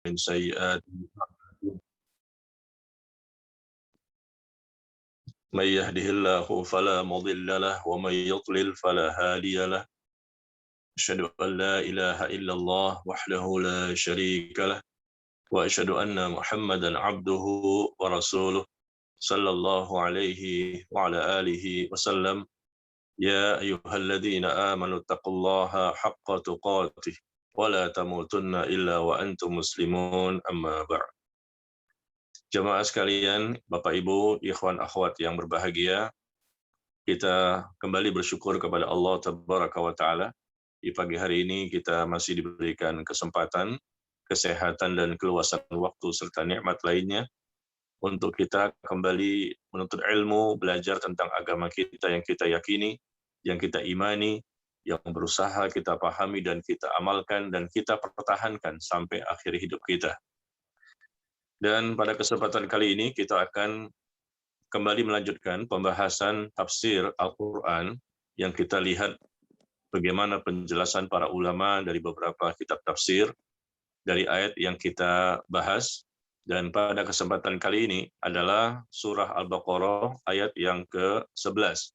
من سيئات من يهده الله فلا مضل له ومن يضلل فلا هادي له أشهد أن لا إله إلا الله وحده لا شريك له وأشهد أن محمدا عبده ورسوله صلى الله عليه وعلى آله وسلم يا أيها الذين آمنوا اتقوا الله حق تقاته ولا تموتن إلا وأنتم مسلمون أما بعد. Jemaah sekalian, Bapak Ibu, ikhwan akhwat yang berbahagia, kita kembali bersyukur kepada Allah Tabaraka wa Ta'ala. Di pagi hari ini kita masih diberikan kesempatan, kesehatan dan keluasan waktu serta nikmat lainnya untuk kita kembali menuntut ilmu, belajar tentang agama kita yang kita yakini, yang kita imani, yang berusaha kita pahami dan kita amalkan dan kita pertahankan sampai akhir hidup kita. Dan pada kesempatan kali ini kita akan kembali melanjutkan pembahasan tafsir Al-Quran yang kita lihat bagaimana penjelasan para ulama dari beberapa kitab tafsir dari ayat yang kita bahas. Dan pada kesempatan kali ini adalah surah Al-Baqarah ayat yang ke-11.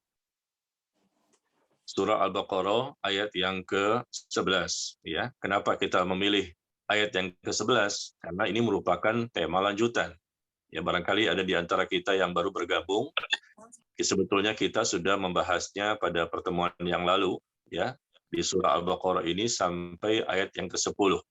Surah Al-Baqarah ayat yang ke-11. Ya, kenapa kita memilih ayat yang ke-11? Karena ini merupakan tema lanjutan. Ya, barangkali ada di antara kita yang baru bergabung. Sebetulnya kita sudah membahasnya pada pertemuan yang lalu, ya, di surah Al-Baqarah ini sampai ayat yang ke-10.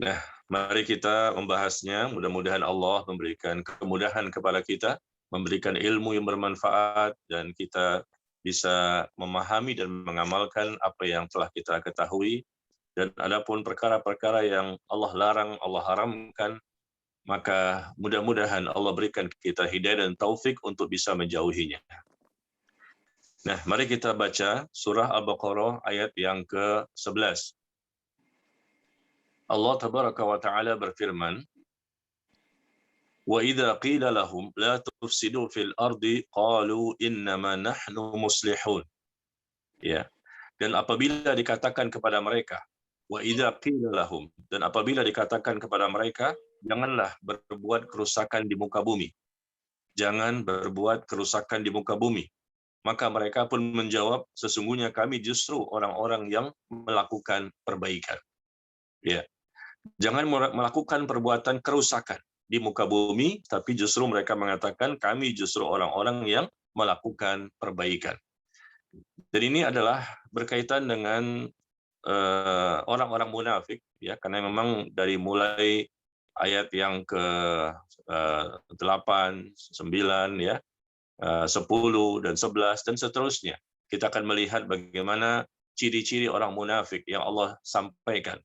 Nah, mari kita membahasnya. Mudah-mudahan Allah memberikan kemudahan kepada kita, memberikan ilmu yang bermanfaat, dan kita bisa memahami dan mengamalkan apa yang telah kita ketahui. Dan adapun perkara-perkara yang Allah larang, Allah haramkan, maka mudah-mudahan Allah berikan kita hidayah dan taufik untuk bisa menjauhinya. Nah, mari kita baca surah Al-Baqarah ayat yang ke-11. Allah Tabaraka wa Ta'ala berfirman, وَإِذَا قِيلَ لَهُمْ لَا تُفْسِدُوا فِي الْأَرْضِ قَالُوا إِنَّمَا نَحْنُ مُصْلِحُونَ. Ya. Dan apabila dikatakan kepada mereka, وَإِذَا قِيلَ لَهُمْ, dan apabila dikatakan kepada mereka, janganlah berbuat kerusakan di muka bumi. Jangan berbuat kerusakan di muka bumi. Maka mereka pun menjawab, sesungguhnya kami justru orang-orang yang melakukan perbaikan. Ya. Jangan melakukan perbuatan kerusakan di muka bumi, tapi justru mereka mengatakan kami justru orang-orang yang melakukan perbaikan. Dan ini adalah berkaitan dengan orang-orang munafik, ya, karena memang dari mulai ayat yang ke-8, 9, ya, 10 dan 11 dan seterusnya. Kita akan melihat bagaimana ciri-ciri orang munafik yang Allah sampaikan.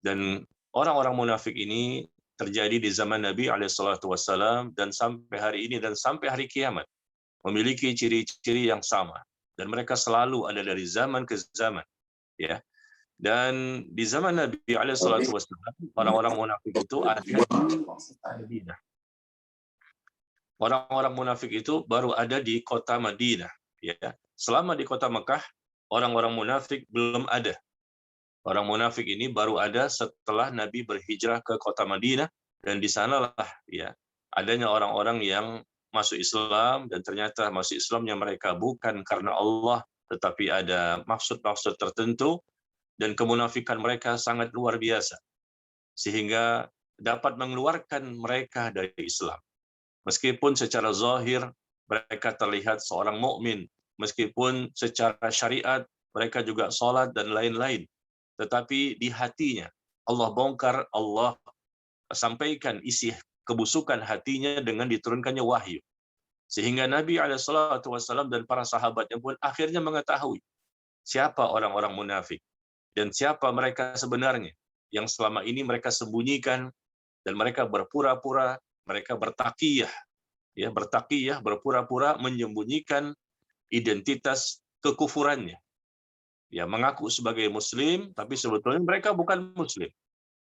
Dan orang-orang munafik ini terjadi di zaman Nabi SAW dan sampai hari ini dan sampai hari kiamat memiliki ciri-ciri yang sama, dan mereka selalu ada dari zaman ke zaman, ya. Dan di zaman Nabi SAW orang-orang munafik itu ada di Madinah. Orang-orang munafik itu baru ada di kota Madinah, ya. Selama di kota Mekah orang-orang munafik belum ada. Orang munafik ini baru ada setelah Nabi berhijrah ke kota Madinah, dan di sanalah, ya, adanya orang-orang yang masuk Islam, dan ternyata masuk Islamnya mereka bukan karena Allah, tetapi ada maksud-maksud tertentu, dan kemunafikan mereka sangat luar biasa, sehingga dapat mengeluarkan mereka dari Islam. Meskipun secara zahir mereka terlihat seorang mukmin, meskipun secara syariat mereka juga sholat dan lain-lain, tetapi di hatinya Allah bongkar, Allah sampaikan isi kebusukan hatinya dengan diturunkannya wahyu. Sehingga Nabi SAW dan para sahabatnya pun akhirnya mengetahui siapa orang-orang munafik dan siapa mereka sebenarnya yang selama ini mereka sembunyikan, dan mereka berpura-pura, mereka bertaqiyah, ya, bertaqiyah, berpura-pura menyembunyikan identitas kekufurannya. Ya, mengaku sebagai muslim, tapi sebetulnya mereka bukan muslim.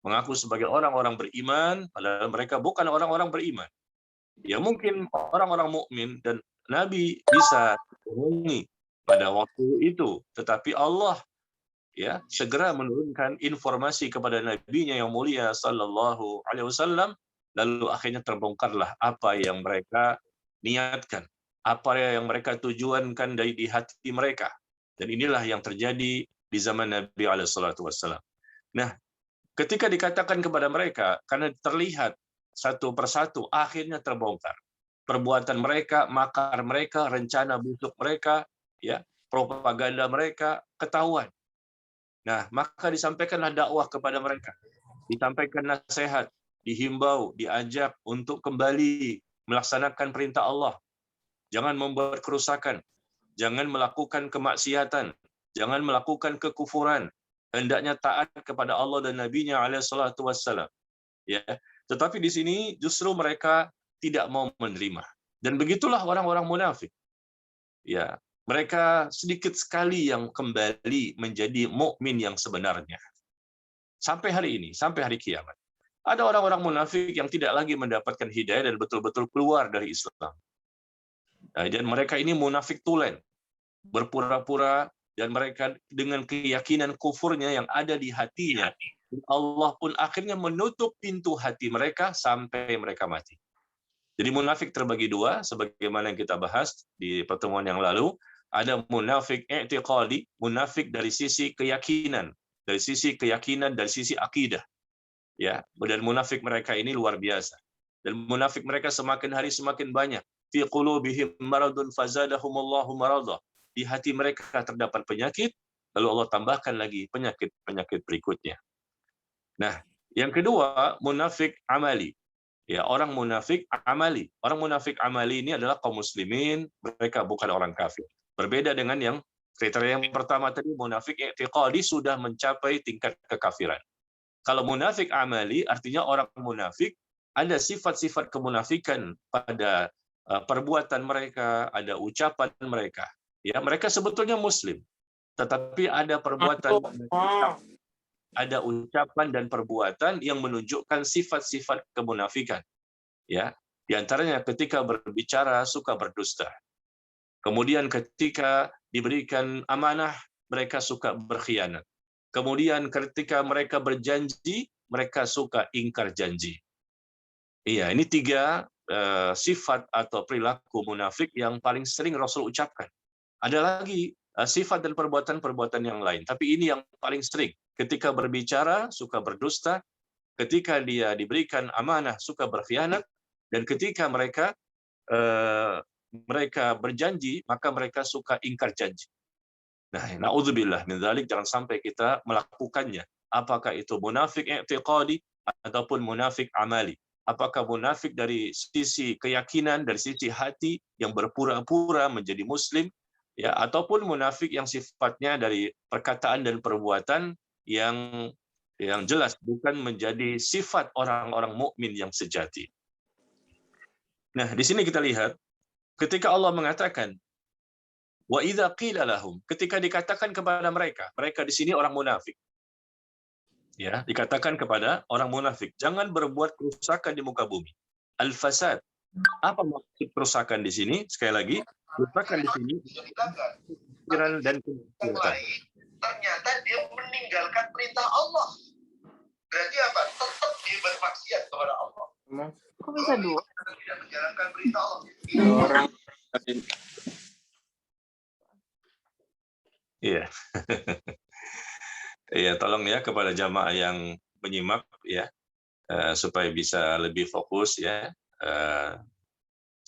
Mengaku sebagai orang-orang beriman, padahal mereka bukan orang-orang beriman. Ya, mungkin orang-orang mukmin dan Nabi bisa bohongi pada waktu itu, tetapi Allah ya segera menurunkan informasi kepada nabinya yang mulia sallallahu alaihi wasallam, lalu akhirnya terbongkarlah apa yang mereka niatkan, apa yang mereka tujuankan dari di hati mereka. Dan inilah yang terjadi di zaman Nabi alaihi salatu wasallam. Nah, ketika dikatakan kepada mereka, karena terlihat satu persatu akhirnya terbongkar. Perbuatan mereka, makar mereka, rencana busuk mereka, ya, propaganda mereka ketahuan. Nah, maka disampaikanlah dakwah kepada mereka. Disampaikan nasihat, dihimbau, diajak untuk kembali melaksanakan perintah Allah. Jangan membuat kerusakan, jangan melakukan kemaksiatan, jangan melakukan kekufuran. Hendaknya taat kepada Allah dan Nabi-Nya alaihi salatu wassalam. Ya. Tetapi di sini justru mereka tidak mau menerima. Dan begitulah orang-orang munafik. Ya, mereka sedikit sekali yang kembali menjadi mukmin yang sebenarnya. Sampai hari ini, sampai hari kiamat. Ada orang-orang munafik yang tidak lagi mendapatkan hidayah dan betul-betul keluar dari Islam. Dan mereka ini munafik tulen, berpura-pura, dan mereka dengan keyakinan kufurnya yang ada di hatinya, Allah pun akhirnya menutup pintu hati mereka sampai mereka mati. Jadi munafik terbagi dua, sebagaimana yang kita bahas di pertemuan yang lalu. Ada munafik i'tiqadi, munafik dari sisi keyakinan, dari sisi akidah. Ya, dan munafik mereka ini luar biasa. Dan munafik mereka semakin hari semakin banyak. Fi qulubihim maradun fazadahumullahu marada. Di hati mereka terdapat penyakit, lalu Allah tambahkan lagi penyakit-penyakit berikutnya. Nah, yang kedua, munafik amali. Ya, orang munafik amali. Orang munafik amali ini adalah kaum muslimin, mereka bukan orang kafir. Berbeda dengan yang kriteria yang pertama tadi, munafik i'tiqadi sudah mencapai tingkat kekafiran. Kalau munafik amali artinya orang munafik ada sifat-sifat kemunafikan pada perbuatan mereka, ada ucapan mereka. Ya, mereka sebetulnya muslim, tetapi ada perbuatan, ada ucapan dan perbuatan yang menunjukkan sifat-sifat kemunafikan. Ya, di antaranya ketika berbicara suka berdusta. Kemudian ketika diberikan amanah mereka suka berkhianat. Kemudian ketika mereka berjanji mereka suka ingkar janji. Iya, ini tiga sifat atau perilaku munafik yang paling sering Rasul ucapkan. Ada lagi sifat dan perbuatan-perbuatan yang lain, tapi ini yang paling sering. Ketika berbicara suka berdusta, ketika dia diberikan amanah suka berkhianat, dan ketika mereka berjanji maka mereka suka ingkar janji. Nah, naudzubillah min dzalik, jangan sampai kita melakukannya. Apakah itu munafik i'tiqadi ataupun munafik amali? Apakah munafik dari sisi keyakinan, dari sisi hati yang berpura-pura menjadi muslim, ya, ataupun munafik yang sifatnya dari perkataan dan perbuatan yang jelas bukan menjadi sifat orang-orang mukmin yang sejati. Nah, di sini kita lihat ketika Allah mengatakan wa idza qila lahum, ketika dikatakan kepada mereka di sini orang munafik. Ya, dikatakan kepada orang munafik, jangan berbuat kerusakan di muka bumi. Al-fasad. Apa maksud kerusakan di sini? Sekali lagi, kerusakan di sini pikiran dan kerusakan. Ternyata dia meninggalkan perintah Allah. Berarti apa? Tetap dia bermaksiat kepada Allah. Kok bisa dua? Tidak menjalankan perintah Allah. Orang Iya. Iya, tolong ya kepada jamaah yang menyimak ya, supaya bisa lebih fokus ya,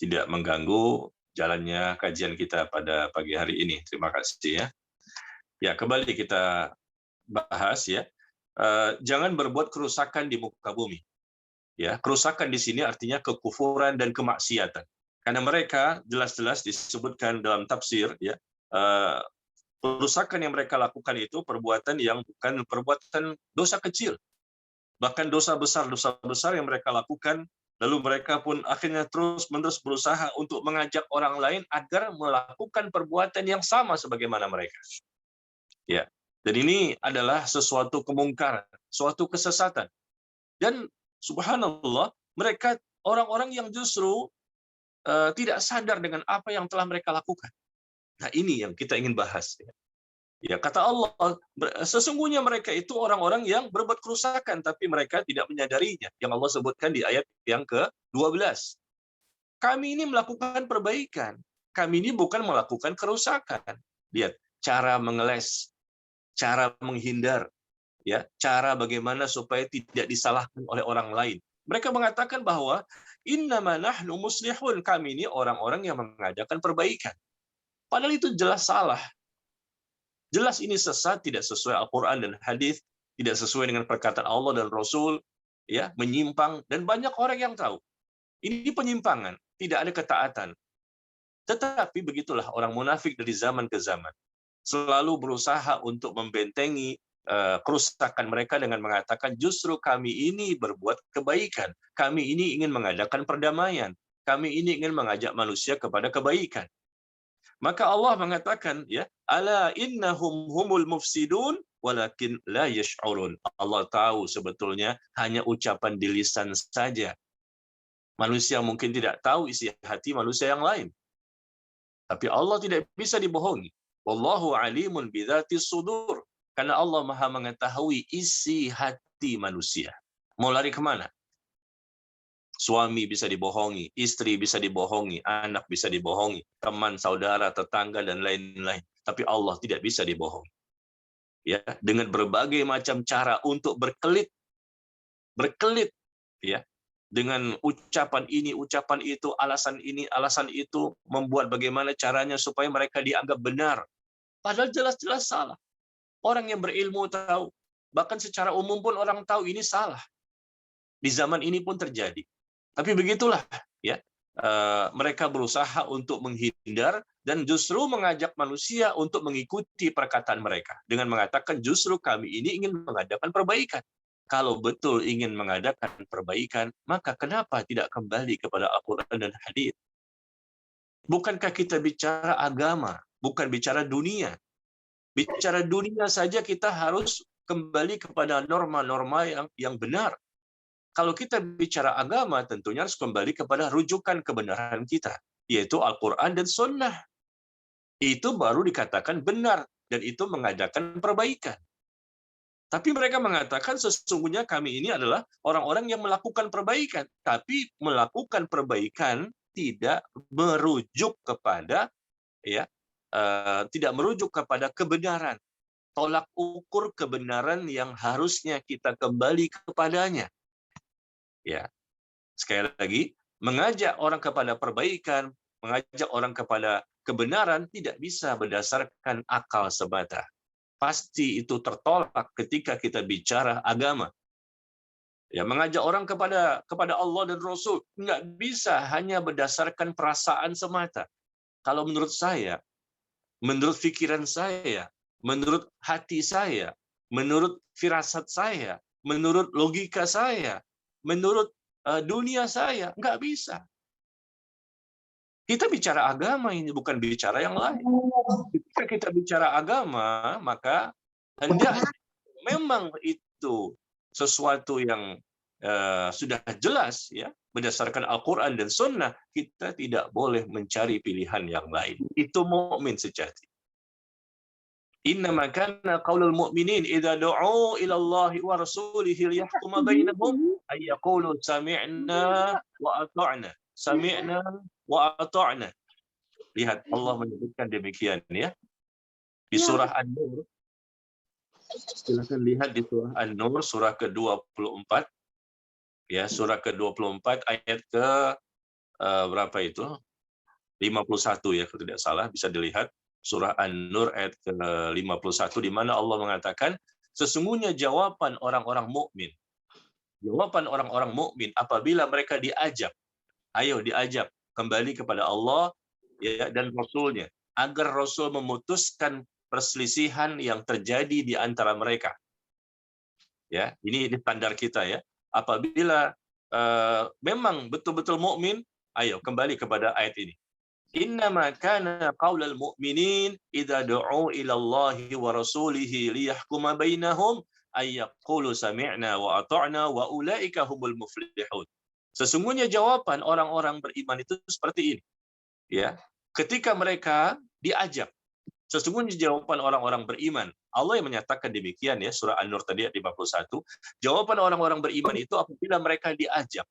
tidak mengganggu jalannya kajian kita pada pagi hari ini. Terima kasih ya. Ya, kembali kita bahas ya. Jangan berbuat kerusakan di muka bumi. Ya, kerusakan di sini artinya kekufuran dan kemaksiatan. Karena mereka jelas-jelas disebutkan dalam tafsir ya, kerusakan yang mereka lakukan itu perbuatan yang bukan perbuatan dosa kecil. Bahkan dosa besar yang mereka lakukan, lalu mereka pun akhirnya terus-menerus berusaha untuk mengajak orang lain agar melakukan perbuatan yang sama sebagaimana mereka. Ya. Dan ini adalah sesuatu kemungkaran, suatu kesesatan. Dan subhanallah, mereka orang-orang yang justru tidak sadar dengan apa yang telah mereka lakukan. Nah, ini yang kita ingin bahas. Ya, kata Allah, sesungguhnya mereka itu orang-orang yang berbuat kerusakan, tapi mereka tidak menyadarinya. Yang Allah sebutkan di ayat yang ke-12. Kami ini melakukan perbaikan. Kami ini bukan melakukan kerusakan. Lihat, cara mengeles, cara menghindar, ya, cara bagaimana supaya tidak disalahkan oleh orang lain. Mereka mengatakan bahwa innama nahnu muslihun, kami ini orang-orang yang mengadakan perbaikan. Padahal itu jelas salah. Jelas ini sesat, tidak sesuai Al-Quran dan hadis, tidak sesuai dengan perkataan Allah dan Rasul, ya, menyimpang, dan banyak orang yang tahu. Ini penyimpangan, tidak ada ketaatan. Tetapi begitulah orang munafik dari zaman ke zaman. Selalu berusaha untuk membentengi kerusakan mereka dengan mengatakan justru kami ini berbuat kebaikan. Kami ini ingin mengadakan perdamaian. Kami ini ingin mengajak manusia kepada kebaikan. Maka Allah mengatakan, ya, ala innahum humul mufsidun walakin la yash'urun. Allah tahu sebetulnya hanya ucapan di lisan saja. Manusia mungkin tidak tahu isi hati manusia yang lain. Tapi Allah tidak bisa dibohongi. Wallahu alimun bidzatis sudur. Karena Allah Maha mengetahui isi hati manusia. Mau lari kemana? Suami bisa dibohongi, istri bisa dibohongi, anak bisa dibohongi, teman, saudara, tetangga, dan lain-lain. Tapi Allah tidak bisa dibohongi. Ya, dengan berbagai macam cara untuk berkelit, ya, dengan ucapan ini, ucapan itu, alasan ini, alasan itu, membuat bagaimana caranya supaya mereka dianggap benar. Padahal jelas-jelas salah. Orang yang berilmu tahu, bahkan secara umum pun orang tahu ini salah. Di zaman ini pun terjadi. Tapi begitulah, ya, mereka berusaha untuk menghindar dan justru mengajak manusia untuk mengikuti perkataan mereka dengan mengatakan justru kami ini ingin mengadakan perbaikan. Kalau betul ingin mengadakan perbaikan, maka kenapa tidak kembali kepada Al-Quran dan hadis? Bukankah kita bicara agama, bukan bicara dunia? Bicara dunia saja kita harus kembali kepada norma-norma yang benar. Kalau kita bicara agama, tentunya harus kembali kepada rujukan kebenaran kita, yaitu Al-Quran dan Sunnah. Itu baru dikatakan benar, dan itu mengadakan perbaikan. Tapi mereka mengatakan sesungguhnya kami ini adalah orang-orang yang melakukan perbaikan, tapi melakukan perbaikan tidak merujuk kepada, ya, tidak merujuk kepada kebenaran. Tolak ukur kebenaran yang harusnya kita kembali kepadanya. Ya, sekali lagi, mengajak orang kepada perbaikan, mengajak orang kepada kebenaran tidak bisa berdasarkan akal semata. Pasti itu tertolak ketika kita bicara agama. Ya, mengajak orang kepada Allah dan Rasul nggak bisa hanya berdasarkan perasaan semata. Kalau menurut saya, menurut pikiran saya, menurut hati saya, menurut firasat saya, menurut logika saya, menurut dunia saya, nggak bisa. Kita bicara agama ini, bukan bicara yang lain. Ketika kita bicara agama, maka hendaknya memang itu sesuatu yang sudah jelas, ya, berdasarkan Al-Quran dan Sunnah. Kita tidak boleh mencari pilihan yang lain. Itu mukmin sejati. Innama kana qaulul mu'minin idza du'u ila Allah wa rasulihi liyahkuma bainahum ay yaqulu sami'na wa ata'na. Sami'na wa ata'na. Lihat Allah menyebutkan demikian, ya. Di surah An-Nur. Silakan lihat di surah An-Nur surah ke-24. Ya, surah ke-24 ayat ke berapa itu? 51 ya kalau tidak salah, bisa dilihat. Surah An-Nur ayat ke-51 di mana Allah mengatakan sesungguhnya jawaban orang-orang mukmin. Jawaban orang-orang mukmin apabila mereka diajak, ayo diajak kembali kepada Allah, ya, dan Rasul-Nya agar Rasul memutuskan perselisihan yang terjadi di antara mereka. Ya, ini standar kita, ya. Apabila memang betul-betul mukmin, ayo kembali kepada ayat ini. Innama kana qaulal mu'minin idza du'u ila Allahi wa rasulihi liyahkuma bainahum ay yaqulu sami'na wa ata'na wa ulaika humul muflihun. Sesungguhnya jawaban orang-orang beriman itu seperti ini. Ya, ketika mereka diajak Sesungguhnya jawaban orang-orang beriman, Allah yang menyatakan demikian ya, surah An-Nur tadi ayat 51, jawaban orang-orang beriman itu apabila mereka diajak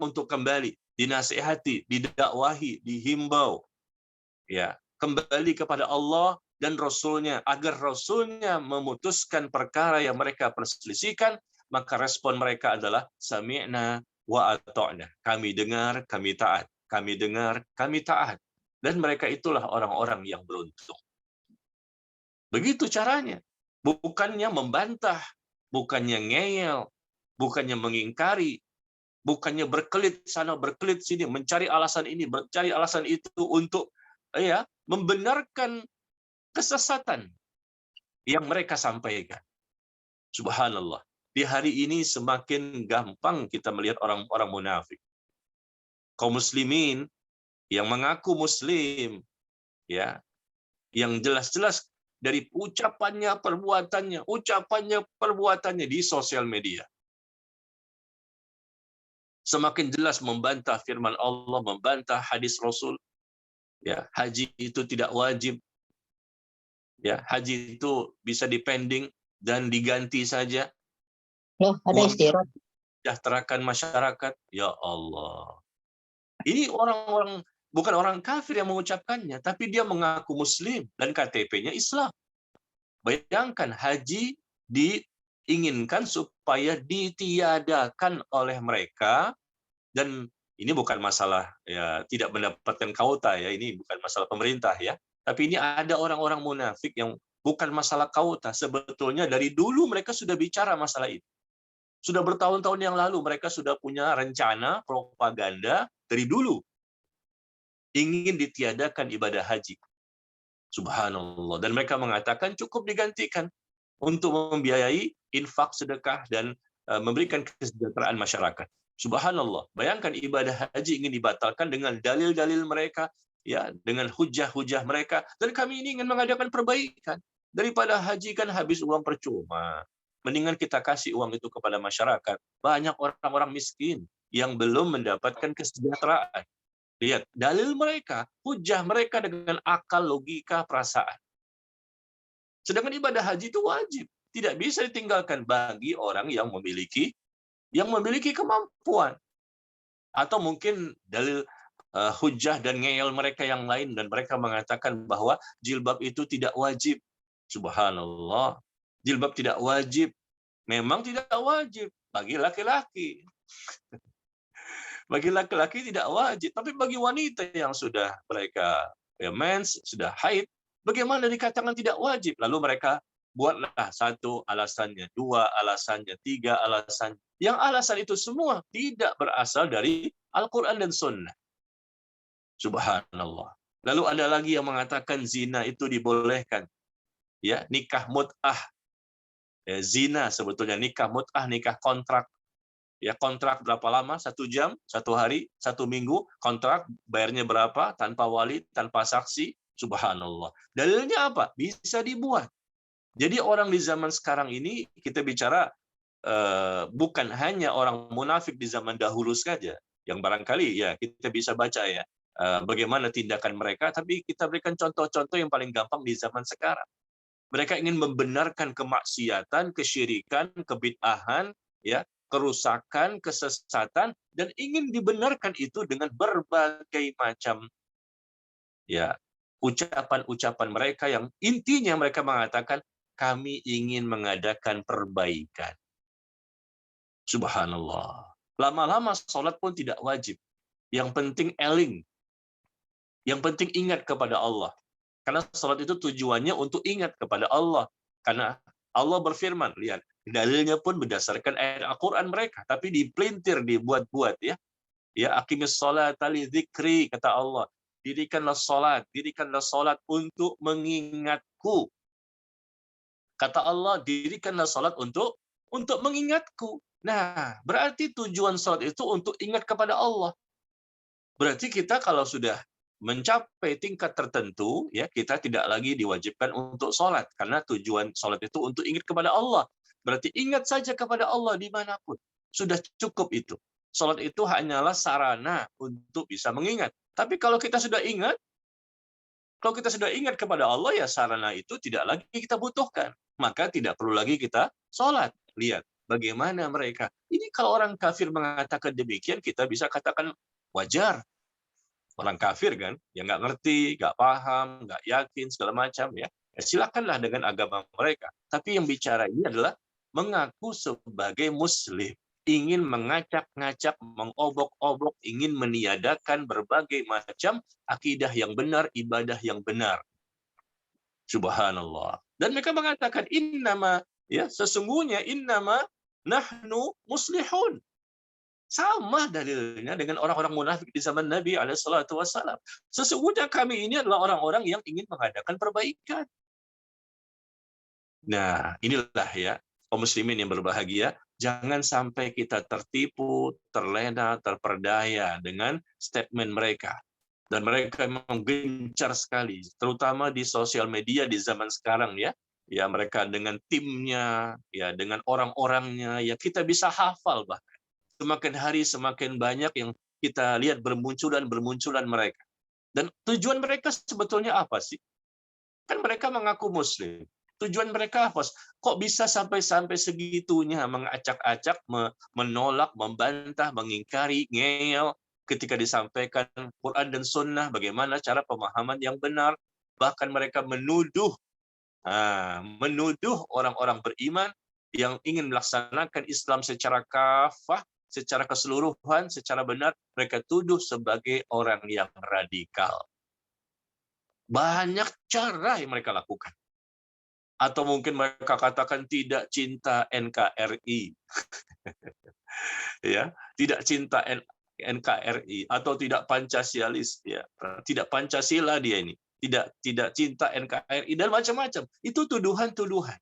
untuk kembali, dinasihati, didakwahi, dihimbau, ya, kembali kepada Allah dan Rasul-Nya, agar Rasul-Nya memutuskan perkara yang mereka perselisihkan, maka respon mereka adalah sami'na wa ata'na. Kami dengar, kami taat. Kami dengar, kami taat. Dan mereka itulah orang-orang yang beruntung. Begitu caranya. Bukannya membantah, bukannya ngeyel, bukannya mengingkari, bukannya berkelit sana, berkelit sini, mencari alasan ini, mencari alasan itu untuk ya membenarkan kesesatan yang mereka sampaikan. Subhanallah. Di hari ini semakin gampang kita melihat orang-orang munafik. Kaum muslimin yang mengaku muslim, ya, yang jelas-jelas dari ucapannya, perbuatannya di sosial media. Semakin jelas membantah firman Allah, membantah hadis Rasul. Ya, haji itu tidak wajib. Ya, haji itu bisa dipending dan diganti saja. Loh, ada istirahat. Sejahterakan masyarakat. Ya Allah. Ini orang-orang, bukan orang kafir yang mengucapkannya, tapi dia mengaku muslim dan KTP-nya Islam. Bayangkan, haji diinginkan supaya ditiadakan oleh mereka, dan ini bukan masalah ya tidak mendapatkan kauta ya, ini bukan masalah pemerintah ya, tapi ini ada orang-orang munafik yang bukan masalah kauta, sebetulnya dari dulu mereka sudah bicara masalah itu. Sudah bertahun-tahun yang lalu mereka sudah punya rencana propaganda dari dulu ingin ditiadakan ibadah haji. Subhanallah. Dan mereka mengatakan cukup digantikan untuk membiayai infak, sedekah, dan memberikan kesejahteraan masyarakat. Subhanallah. Bayangkan ibadah haji ingin dibatalkan dengan dalil-dalil mereka, ya, dengan hujah-hujah mereka. Dan kami ini ingin mengadakan perbaikan. Daripada haji kan habis uang percuma. Mendingan kita kasih uang itu kepada masyarakat. Banyak orang-orang miskin yang belum mendapatkan kesejahteraan. Lihat, dalil mereka, hujah mereka dengan akal, logika, perasaan. Sedangkan ibadah haji itu wajib. Tidak bisa ditinggalkan bagi orang yang memiliki kemampuan. Atau mungkin dalil hujah dan ngeyel mereka yang lain, dan mereka mengatakan bahwa jilbab itu tidak wajib. Subhanallah. Jilbab tidak wajib. Memang tidak wajib bagi laki-laki. Bagi laki-laki tidak wajib, tapi bagi wanita yang sudah mereka mens, sudah haid, bagaimana dikatakan tidak wajib? Lalu mereka buatlah satu alasannya, dua alasannya, tiga alasan. Yang alasan itu semua tidak berasal dari Al-Quran dan Sunnah. Subhanallah. Lalu ada lagi yang mengatakan zina itu dibolehkan. Ya, nikah mut'ah. Ya, zina sebetulnya nikah mut'ah, nikah kontrak. Ya, kontrak berapa lama? 1 jam, 1 hari, 1 minggu, kontrak bayarnya berapa, tanpa wali, tanpa saksi. Subhanallah. Dalilnya apa? Bisa dibuat. Jadi orang di zaman sekarang ini, kita bicara bukan hanya orang munafik di zaman dahulu saja, yang barangkali ya kita bisa baca ya bagaimana tindakan mereka, tapi kita berikan contoh-contoh yang paling gampang di zaman sekarang. Mereka ingin membenarkan kemaksiatan, kesyirikan, kebid'ahan, ya, kerusakan, kesesatan, dan ingin dibenarkan itu dengan berbagai macam ya ucapan-ucapan mereka yang intinya mereka mengatakan kami ingin mengadakan perbaikan. Subhanallah. Lama-lama sholat pun tidak wajib. Yang penting eling. Yang penting ingat kepada Allah. Karena sholat itu tujuannya untuk ingat kepada Allah. Karena Allah berfirman, lihat, dalilnya pun berdasarkan ayat Al-Quran mereka, tapi dipelintir, dibuat-buat ya. Ya, aqimis sholata li dzikri, kata Allah. Dirikanlah sholat untuk mengingatku. Kata Allah, dirikanlah sholat untuk mengingatku. Nah, berarti tujuan sholat itu untuk ingat kepada Allah. Berarti kita kalau sudah mencapai tingkat tertentu, ya kita tidak lagi diwajibkan untuk sholat. Karena tujuan sholat itu untuk ingat kepada Allah. Berarti ingat saja kepada Allah dimanapun. Sudah cukup itu. Sholat itu hanyalah sarana untuk bisa mengingat. Tapi kalau kita sudah ingat, Kalau kita sudah ingat kepada Allah, ya sarana itu tidak lagi kita butuhkan. Maka tidak perlu lagi kita sholat. Lihat bagaimana mereka. Ini kalau orang kafir mengatakan demikian, kita bisa katakan wajar. Orang kafir kan, yang nggak ngerti, nggak paham, nggak yakin, segala macam ya. Silakanlah dengan agama mereka. Tapi yang bicara ini adalah mengaku sebagai muslim, ingin mengacak-ngacak, mengobok-obok, ingin meniadakan berbagai macam akidah yang benar, ibadah yang benar. Subhanallah. Dan mereka mengatakan innama, ya sesungguhnya innama nahnu muslihun. Sama dalilnya dengan orang-orang munafik di zaman Nabi SAW. Sesungguhnya kami ini adalah orang-orang yang ingin mengadakan perbaikan. Nah, inilah ya, kaum muslimin yang berbahagia, jangan sampai kita tertipu, terlena, terperdaya dengan statement mereka. Dan mereka memang gencar sekali, terutama di sosial media di zaman sekarang ya. Ya, mereka dengan timnya, ya dengan orang-orangnya, ya kita bisa hafal bahkan. Semakin hari semakin banyak yang kita lihat bermunculan mereka. Dan tujuan mereka sebetulnya apa sih? Kan mereka mengaku muslim. Tujuan mereka apa? Kok bisa sampai segitunya mengacak-acak, menolak, membantah, mengingkari, ngeyel ketika disampaikan Quran dan Sunnah, bagaimana cara pemahaman yang benar. Bahkan mereka menuduh orang-orang beriman yang ingin melaksanakan Islam secara kafah, secara keseluruhan, secara benar, mereka tuduh sebagai orang yang radikal. Banyak cara yang mereka lakukan. Atau mungkin mereka katakan tidak cinta NKRI. Ya, tidak cinta NKRI atau tidak Pancasialis ya. Tidak Pancasila dia ini. Tidak cinta NKRI dan macam-macam. Itu tuduhan-tuduhan.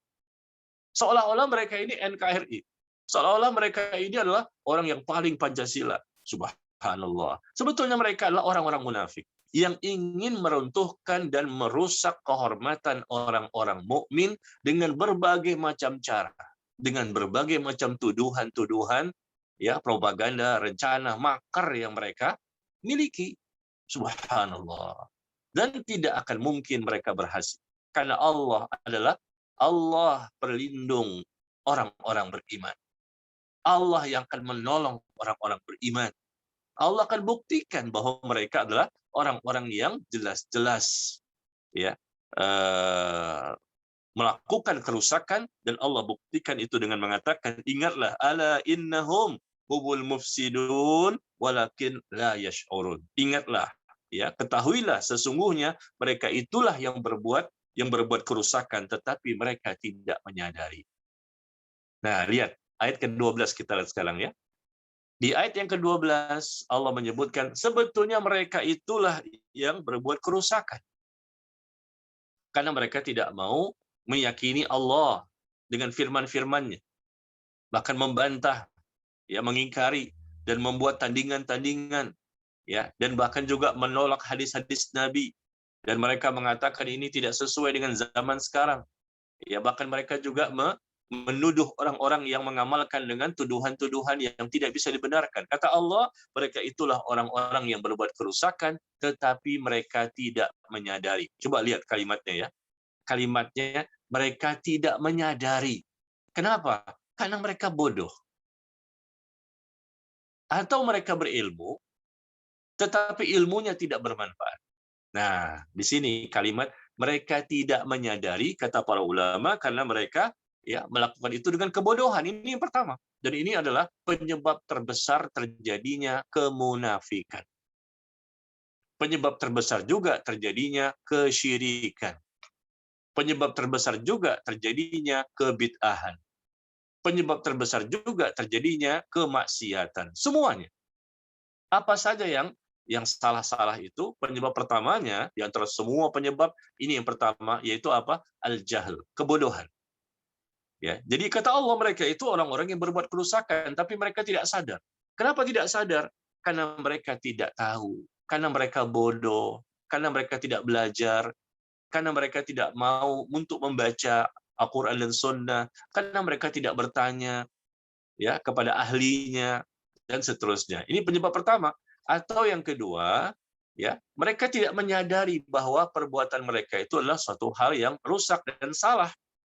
Seolah-olah mereka ini NKRI. Seolah-olah mereka ini adalah orang yang paling Pancasila. Subhanallah. Sebetulnya mereka adalah orang-orang munafik yang ingin meruntuhkan dan merusak kehormatan orang-orang mukmin dengan berbagai macam cara, dengan berbagai macam tuduhan-tuduhan, ya propaganda, rencana, makar yang mereka miliki. Subhanallah. Dan tidak akan mungkin mereka berhasil. Karena Allah adalah Allah pelindung orang-orang beriman. Allah yang akan menolong orang-orang beriman. Allah akan buktikan bahwa mereka adalah orang-orang yang jelas-jelas ya melakukan kerusakan, dan Allah buktikan itu dengan mengatakan, ingatlah, ala innahum hubul mufsidun walakin la yash'urun. Ingatlah, ya, ketahuilah sesungguhnya mereka itulah yang berbuat kerusakan, tetapi mereka tidak menyadari. Nah, lihat ayat ke-12 kita lihat sekarang ya. Di ayat yang ke-12 Allah menyebutkan sebetulnya mereka itulah yang berbuat kerusakan. Karena mereka tidak mau meyakini Allah dengan firman-firman-Nya. Bahkan membantah, ya, mengingkari dan membuat tandingan-tandingan, ya, dan bahkan juga menolak hadis-hadis Nabi. Dan mereka mengatakan ini tidak sesuai dengan zaman sekarang. Ya, bahkan mereka juga menuduh orang-orang yang mengamalkan dengan tuduhan-tuduhan yang tidak bisa dibenarkan. Kata Allah, mereka itulah orang-orang yang berbuat kerusakan, tetapi mereka tidak menyadari. Coba lihat kalimatnya ya. Kalimatnya, mereka tidak menyadari. Kenapa? Karena mereka bodoh. Atau mereka berilmu, tetapi ilmunya tidak bermanfaat. Nah, di sini kalimat mereka tidak menyadari, kata para ulama, karena mereka ya melakukan itu dengan kebodohan. Ini yang pertama. Dan ini adalah penyebab terbesar terjadinya kemunafikan. Penyebab terbesar juga terjadinya kesyirikan. Penyebab terbesar juga terjadinya kebid'ahan. Penyebab terbesar juga terjadinya kemaksiatan. Semuanya. Apa saja yang salah-salah itu, penyebab pertamanya, di antara semua penyebab, ini yang pertama, yaitu apa? Al-jahl, kebodohan. Ya, jadi kata Allah, mereka itu orang-orang yang berbuat kerusakan, tapi mereka tidak sadar. Kenapa tidak sadar? Karena mereka tidak tahu, karena mereka bodoh, karena mereka tidak belajar, karena mereka tidak mau untuk membaca Al-Quran dan Sunnah, karena mereka tidak bertanya ya kepada ahlinya, dan seterusnya. Ini penyebab pertama. Atau yang kedua, ya, mereka tidak menyadari bahwa perbuatan mereka itu adalah suatu hal yang rusak dan salah.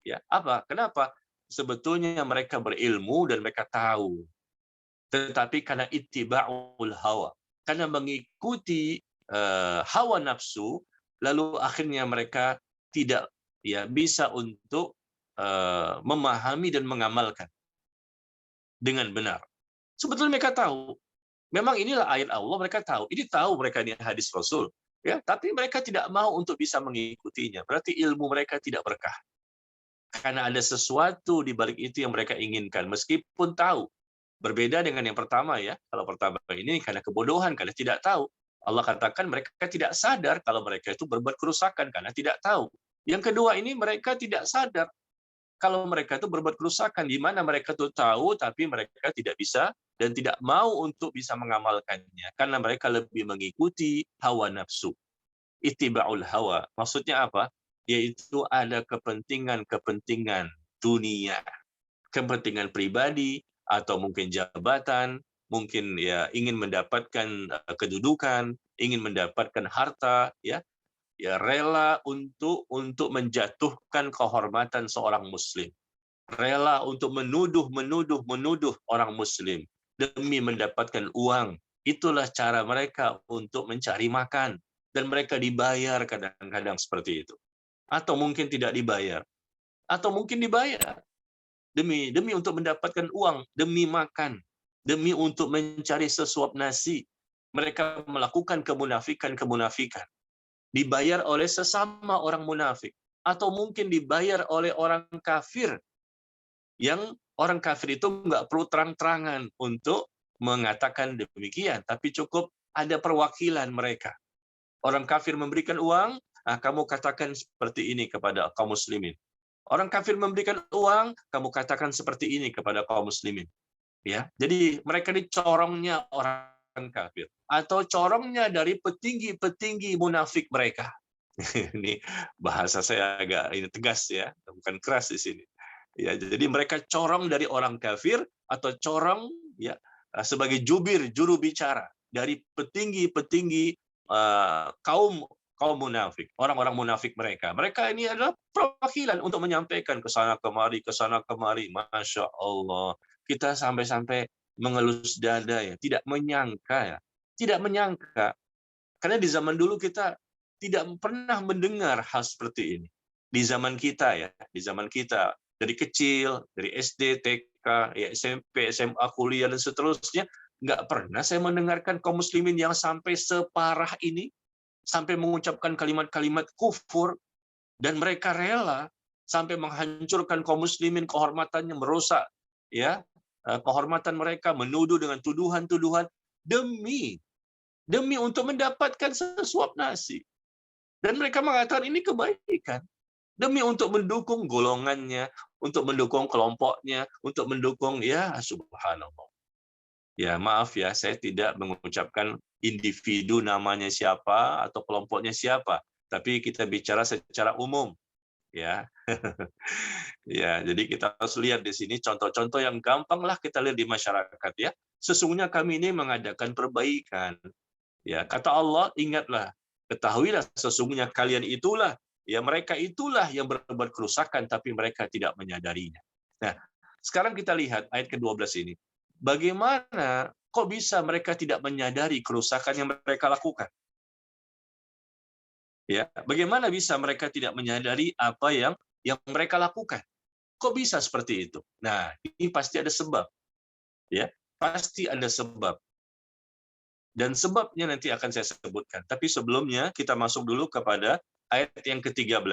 Ya, apa? Kenapa? Sebetulnya mereka berilmu dan mereka tahu. Tetapi karena ittiba'ul hawa, karena mengikuti hawa nafsu, lalu akhirnya mereka tidak ya bisa untuk memahami dan mengamalkan dengan benar. Sebetulnya mereka tahu, memang inilah ayat Allah, mereka tahu, ini tahu mereka ini hadis Rasul, ya, tapi mereka tidak mau untuk bisa mengikutinya. Berarti ilmu mereka tidak berkah. Karena ada sesuatu di balik itu yang mereka inginkan, meskipun tahu. Berbeda dengan yang pertama ya. Kalau pertama ini karena kebodohan, karena tidak tahu. Allah katakan mereka tidak sadar kalau mereka itu berbuat kerusakan karena tidak tahu. Yang kedua ini mereka tidak sadar kalau mereka itu berbuat kerusakan, di mana mereka itu tahu tapi mereka tidak bisa dan tidak mau untuk bisa mengamalkannya karena mereka lebih mengikuti hawa nafsu. Ittiba'ul hawa. Maksudnya apa? Yaitu ada kepentingan-kepentingan dunia, kepentingan pribadi, atau mungkin jabatan, mungkin ya ingin mendapatkan kedudukan, ingin mendapatkan harta, ya rela untuk menjatuhkan kehormatan seorang muslim, rela untuk menuduh orang muslim demi mendapatkan uang. Itulah cara mereka untuk mencari makan, dan mereka dibayar kadang-kadang seperti itu, atau mungkin tidak dibayar, atau mungkin dibayar demi untuk mendapatkan uang, demi makan, demi untuk mencari sesuap nasi. Mereka melakukan kemunafikan, dibayar oleh sesama orang munafik, atau mungkin dibayar oleh orang kafir, yang orang kafir itu nggak perlu terang-terangan untuk mengatakan demikian, tapi cukup ada perwakilan mereka. Orang kafir memberikan uang, kamu katakan seperti ini kepada kaum muslimin. Orang kafir memberikan uang, kamu katakan seperti ini kepada kaum muslimin. Ya, jadi mereka ini corongnya orang kafir, atau corongnya dari petinggi-petinggi munafik mereka. Ini bahasa saya agak ini tegas ya, bukan keras di sini. Ya, jadi mereka corong dari orang kafir, atau corong ya sebagai juru bicara dari petinggi-petinggi kaum munafik, orang-orang munafik mereka. Mereka ini adalah perwakilan untuk menyampaikan ke sana kemari. Masya Allah, kita sampai mengelus dada ya, tidak menyangka. Karena di zaman dulu kita tidak pernah mendengar hal seperti ini. Di zaman kita dari kecil, dari SD, TK, ya, SMP, SMA, kuliah dan seterusnya, nggak pernah saya mendengarkan kaum muslimin yang sampai separah ini, sampai mengucapkan kalimat-kalimat kufur, dan mereka rela sampai menghancurkan kaum muslimin, kehormatannya, merusak ya kehormatan mereka, menuduh dengan tuduhan-tuduhan demi untuk mendapatkan sesuap nasi. Dan mereka mengatakan ini kebaikan, demi untuk mendukung golongannya, untuk mendukung kelompoknya, untuk mendukung ya subhanallah. Ya maaf ya, saya tidak mengucapkan individu namanya siapa atau kelompoknya siapa, tapi kita bicara secara umum, ya. Ya, jadi kita harus lihat di sini contoh-contoh yang gampang lah kita lihat di masyarakat ya. Sesungguhnya kami ini mengadakan perbaikan. Ya, kata Allah, ingatlah, ketahuilah sesungguhnya kalian itulah, ya mereka itulah yang berbuat kerusakan tapi mereka tidak menyadarinya. Nah, sekarang kita lihat ayat ke-12 ini. Bagaimana kok bisa mereka tidak menyadari kerusakan yang mereka lakukan? Ya, bagaimana bisa mereka tidak menyadari apa yang mereka lakukan? Kok bisa seperti itu? Nah, ini pasti ada sebab. Ya, pasti ada sebab. Dan sebabnya nanti akan saya sebutkan. Tapi sebelumnya kita masuk dulu kepada ayat yang ke-13.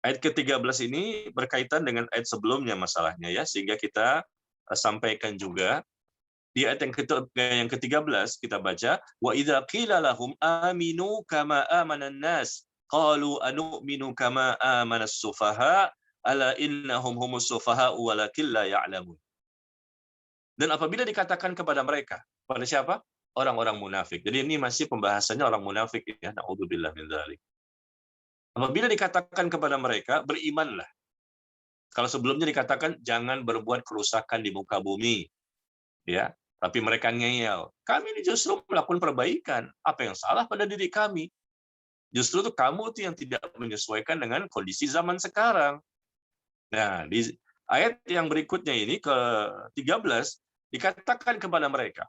Ayat ke-13 ini berkaitan dengan ayat sebelumnya masalahnya ya, sehingga kita sampaikan juga di ayat yang ke-13 kita baca, wa idza qila lahum aminu kama amanan nas qalu anu'minu kama amanas sufaha ala innahum humus sufaha walakin la ya'lamun. Dan apabila dikatakan kepada mereka, pada siapa? Orang-orang munafik. Jadi ini masih pembahasannya orang munafik ya, naudzubillah min dzalik. Apabila dikatakan kepada mereka, berimanlah. Kalau sebelumnya dikatakan jangan berbuat kerusakan di muka bumi, ya, Tapi mereka ngeyel. Kami ini justru melakukan perbaikan. Apa yang salah pada diri kami? Justru itu kamu tuh yang tidak menyesuaikan dengan kondisi zaman sekarang. Nah, di ayat yang berikutnya ini ke-13 dikatakan kepada mereka.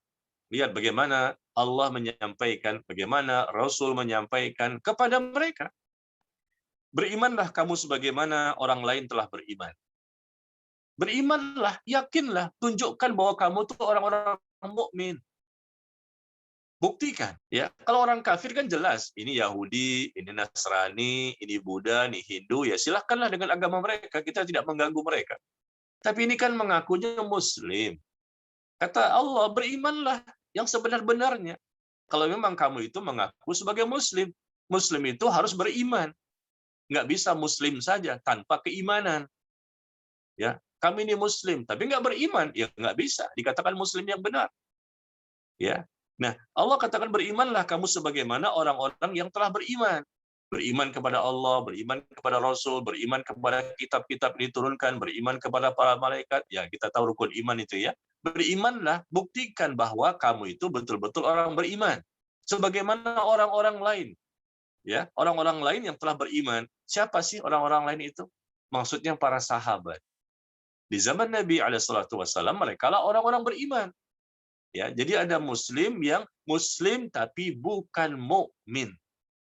Lihat bagaimana Allah menyampaikan, bagaimana Rasul menyampaikan kepada mereka. Berimanlah kamu sebagaimana orang lain telah beriman. Berimanlah, yakinlah, tunjukkan bahwa kamu tuh orang-orang mukmin. Buktikan, ya. Kalau orang kafir kan jelas, ini Yahudi, ini Nasrani, ini Buddha, ini Hindu, ya silahkanlah dengan agama mereka, kita tidak mengganggu mereka. Tapi ini kan mengakunya Muslim. Kata Allah, berimanlah yang sebenar-benarnya. Kalau memang kamu itu mengaku sebagai Muslim, Muslim itu harus beriman. Nggak bisa Muslim saja tanpa keimanan. Ya, kami ini Muslim, tapi nggak beriman, ya nggak bisa dikatakan Muslim yang benar. Ya, nah Allah katakan berimanlah kamu sebagaimana orang-orang yang telah beriman. Beriman kepada Allah, beriman kepada Rasul, beriman kepada kitab-kitab yang diturunkan, beriman kepada para malaikat. Ya, kita tahu rukun iman itu ya. Berimanlah, buktikan bahwa kamu itu betul-betul orang beriman. Sebagaimana orang-orang lain. Ya, orang-orang lain yang telah beriman. Siapa sih orang-orang lain itu? Maksudnya para sahabat. Di zaman Nabi SAW, mereka lah orang-orang beriman. Ya, jadi ada Muslim yang Muslim tapi bukan mukmin.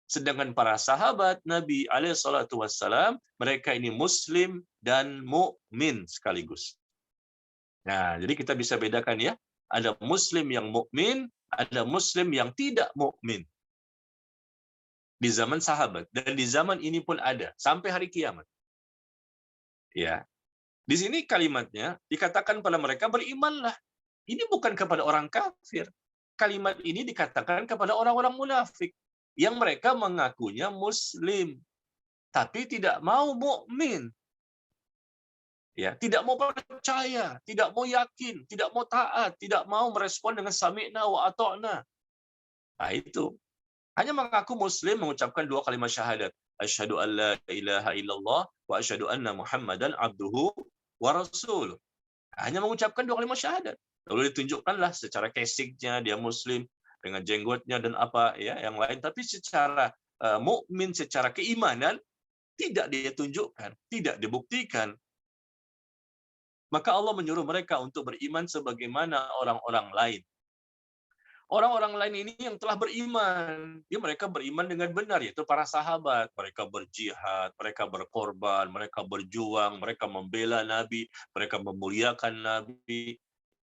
Sedangkan para sahabat Nabi SAW, mereka ini Muslim dan mukmin sekaligus. Nah, jadi kita bisa bedakan ya. Ada Muslim yang mukmin, ada Muslim yang tidak mukmin. Di zaman sahabat dan di zaman ini pun ada sampai hari kiamat. Ya. Di sini kalimatnya dikatakan pada mereka berimanlah. Ini bukan kepada orang kafir. Kalimat ini dikatakan kepada orang-orang munafik yang mereka mengakunya Muslim tapi tidak mau mukmin. Ya, tidak mau percaya, tidak mau yakin, tidak mau taat, tidak mau merespon dengan sami'na wa ata'na. Nah, itu. Hanya mengaku Muslim mengucapkan dua kalimat syahadat. Asyhadu an la ilaha illallah wa asyhadu anna Muhammadan abduhu wa rasuluh. Hanya mengucapkan dua kalimat syahadat. Lalu ditunjukkanlah secara casingnya dia Muslim dengan jenggotnya dan apa ya yang lain. Tapi secara mukmin, secara keimanan tidak dia tunjukkan, tidak dibuktikan. Maka Allah menyuruh mereka untuk beriman sebagaimana orang-orang lain. Orang-orang lain ini yang telah beriman, ya mereka beriman dengan benar, yaitu para sahabat. Mereka berjihad, mereka berkorban, mereka berjuang, mereka membela Nabi, mereka memuliakan Nabi,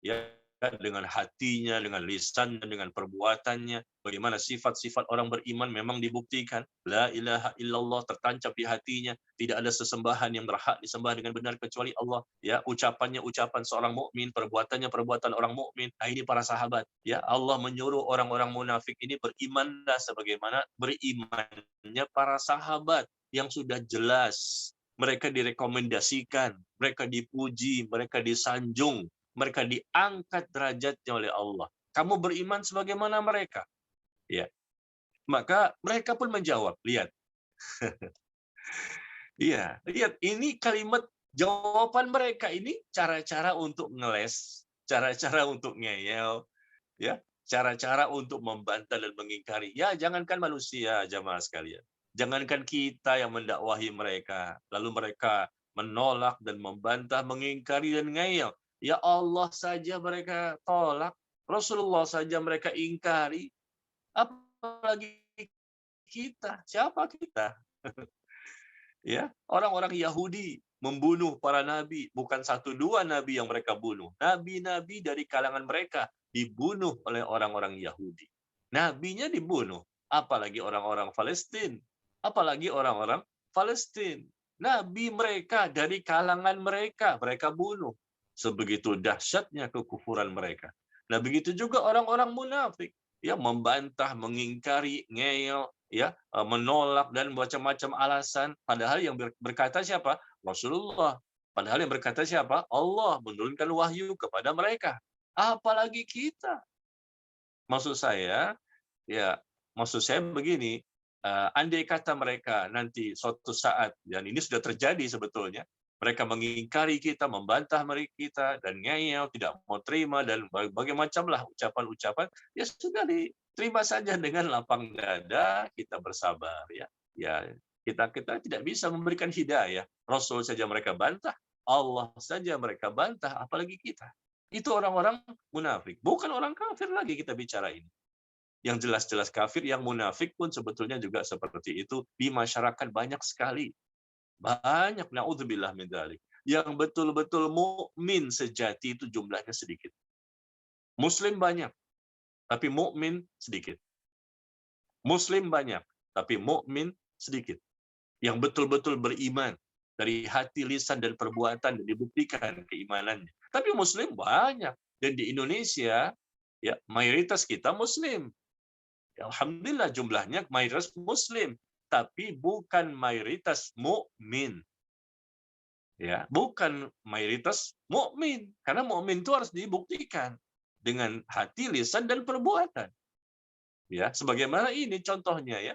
ya dengan hatinya, dengan lisannya, dengan perbuatannya. Bagaimana sifat-sifat orang beriman memang dibuktikan. La ilaha illallah tertancap di hatinya. Tidak ada sesembahan yang berhak disembah dengan benar kecuali Allah. Ya, ucapannya ucapan seorang mukmin, perbuatannya perbuatan orang mukmin. Nah, ini para sahabat. Ya, Allah menyuruh orang-orang munafik ini berimanlah sebagaimana berimannya para sahabat yang sudah jelas. Mereka direkomendasikan, mereka dipuji, mereka disanjung. Mereka diangkat derajatnya oleh Allah. Kamu beriman sebagaimana mereka. Ya. Maka mereka pun menjawab, lihat. Iya, lihat ini kalimat jawaban mereka ini cara-cara untuk ngeles, cara-cara untuk ngeyel, ya, cara-cara untuk membantah dan mengingkari. Ya, jangankan manusia, jamaah sekalian. Jangankan kita yang mendakwahi mereka, lalu mereka menolak dan membantah, mengingkari dan ngeyel. Ya Allah saja mereka tolak, Rasulullah saja mereka ingkari, apalagi kita. Siapa kita? Ya, orang-orang Yahudi membunuh para nabi, bukan satu dua nabi yang mereka bunuh. Nabi-nabi dari kalangan mereka dibunuh oleh orang-orang Yahudi. Nabinya dibunuh, apalagi orang-orang Palestina, apalagi orang-orang Palestina. Nabi mereka dari kalangan mereka bunuh. Sebegitu dahsyatnya kekufuran mereka. Nah, begitu juga orang-orang munafik, ya membantah, mengingkari, ngeyel, ya menolak dan macam-macam alasan. Padahal yang berkata siapa? Rasulullah. Padahal yang berkata siapa? Allah menurunkan wahyu kepada mereka. Apalagi kita. Maksud saya begini. Andai kata mereka nanti suatu saat, dan ini sudah terjadi sebetulnya, Mereka mengingkari kita, membantah mereka kita, dan ngeyel, tidak mau terima, dan berbagai macam lah ucapan-ucapan. Ya sudah diterima saja dengan lapang dada, kita bersabar. Ya, kita tidak bisa memberikan hidayah. Rasul saja mereka bantah, Allah saja mereka bantah, apalagi kita. Itu orang-orang munafik, bukan orang kafir lagi kita bicara ini. Yang jelas-jelas kafir, yang munafik pun sebetulnya juga seperti itu di masyarakat banyak sekali. Banyak, naudzubillah min dzalik. Yang betul-betul mukmin sejati itu jumlahnya sedikit. Muslim banyak, tapi mukmin sedikit. Muslim banyak, tapi mukmin sedikit. Yang betul-betul beriman dari hati, lisan, dan perbuatan, dan dibuktikan keimanannya. Tapi Muslim banyak. Dan di Indonesia, ya mayoritas kita Muslim. Ya, alhamdulillah jumlahnya mayoritas Muslim. Tapi bukan mayoritas mukmin. Ya, bukan mayoritas mukmin. Karena mukmin itu harus dibuktikan dengan hati, lisan, dan perbuatan. Ya, sebagaimana ini contohnya ya.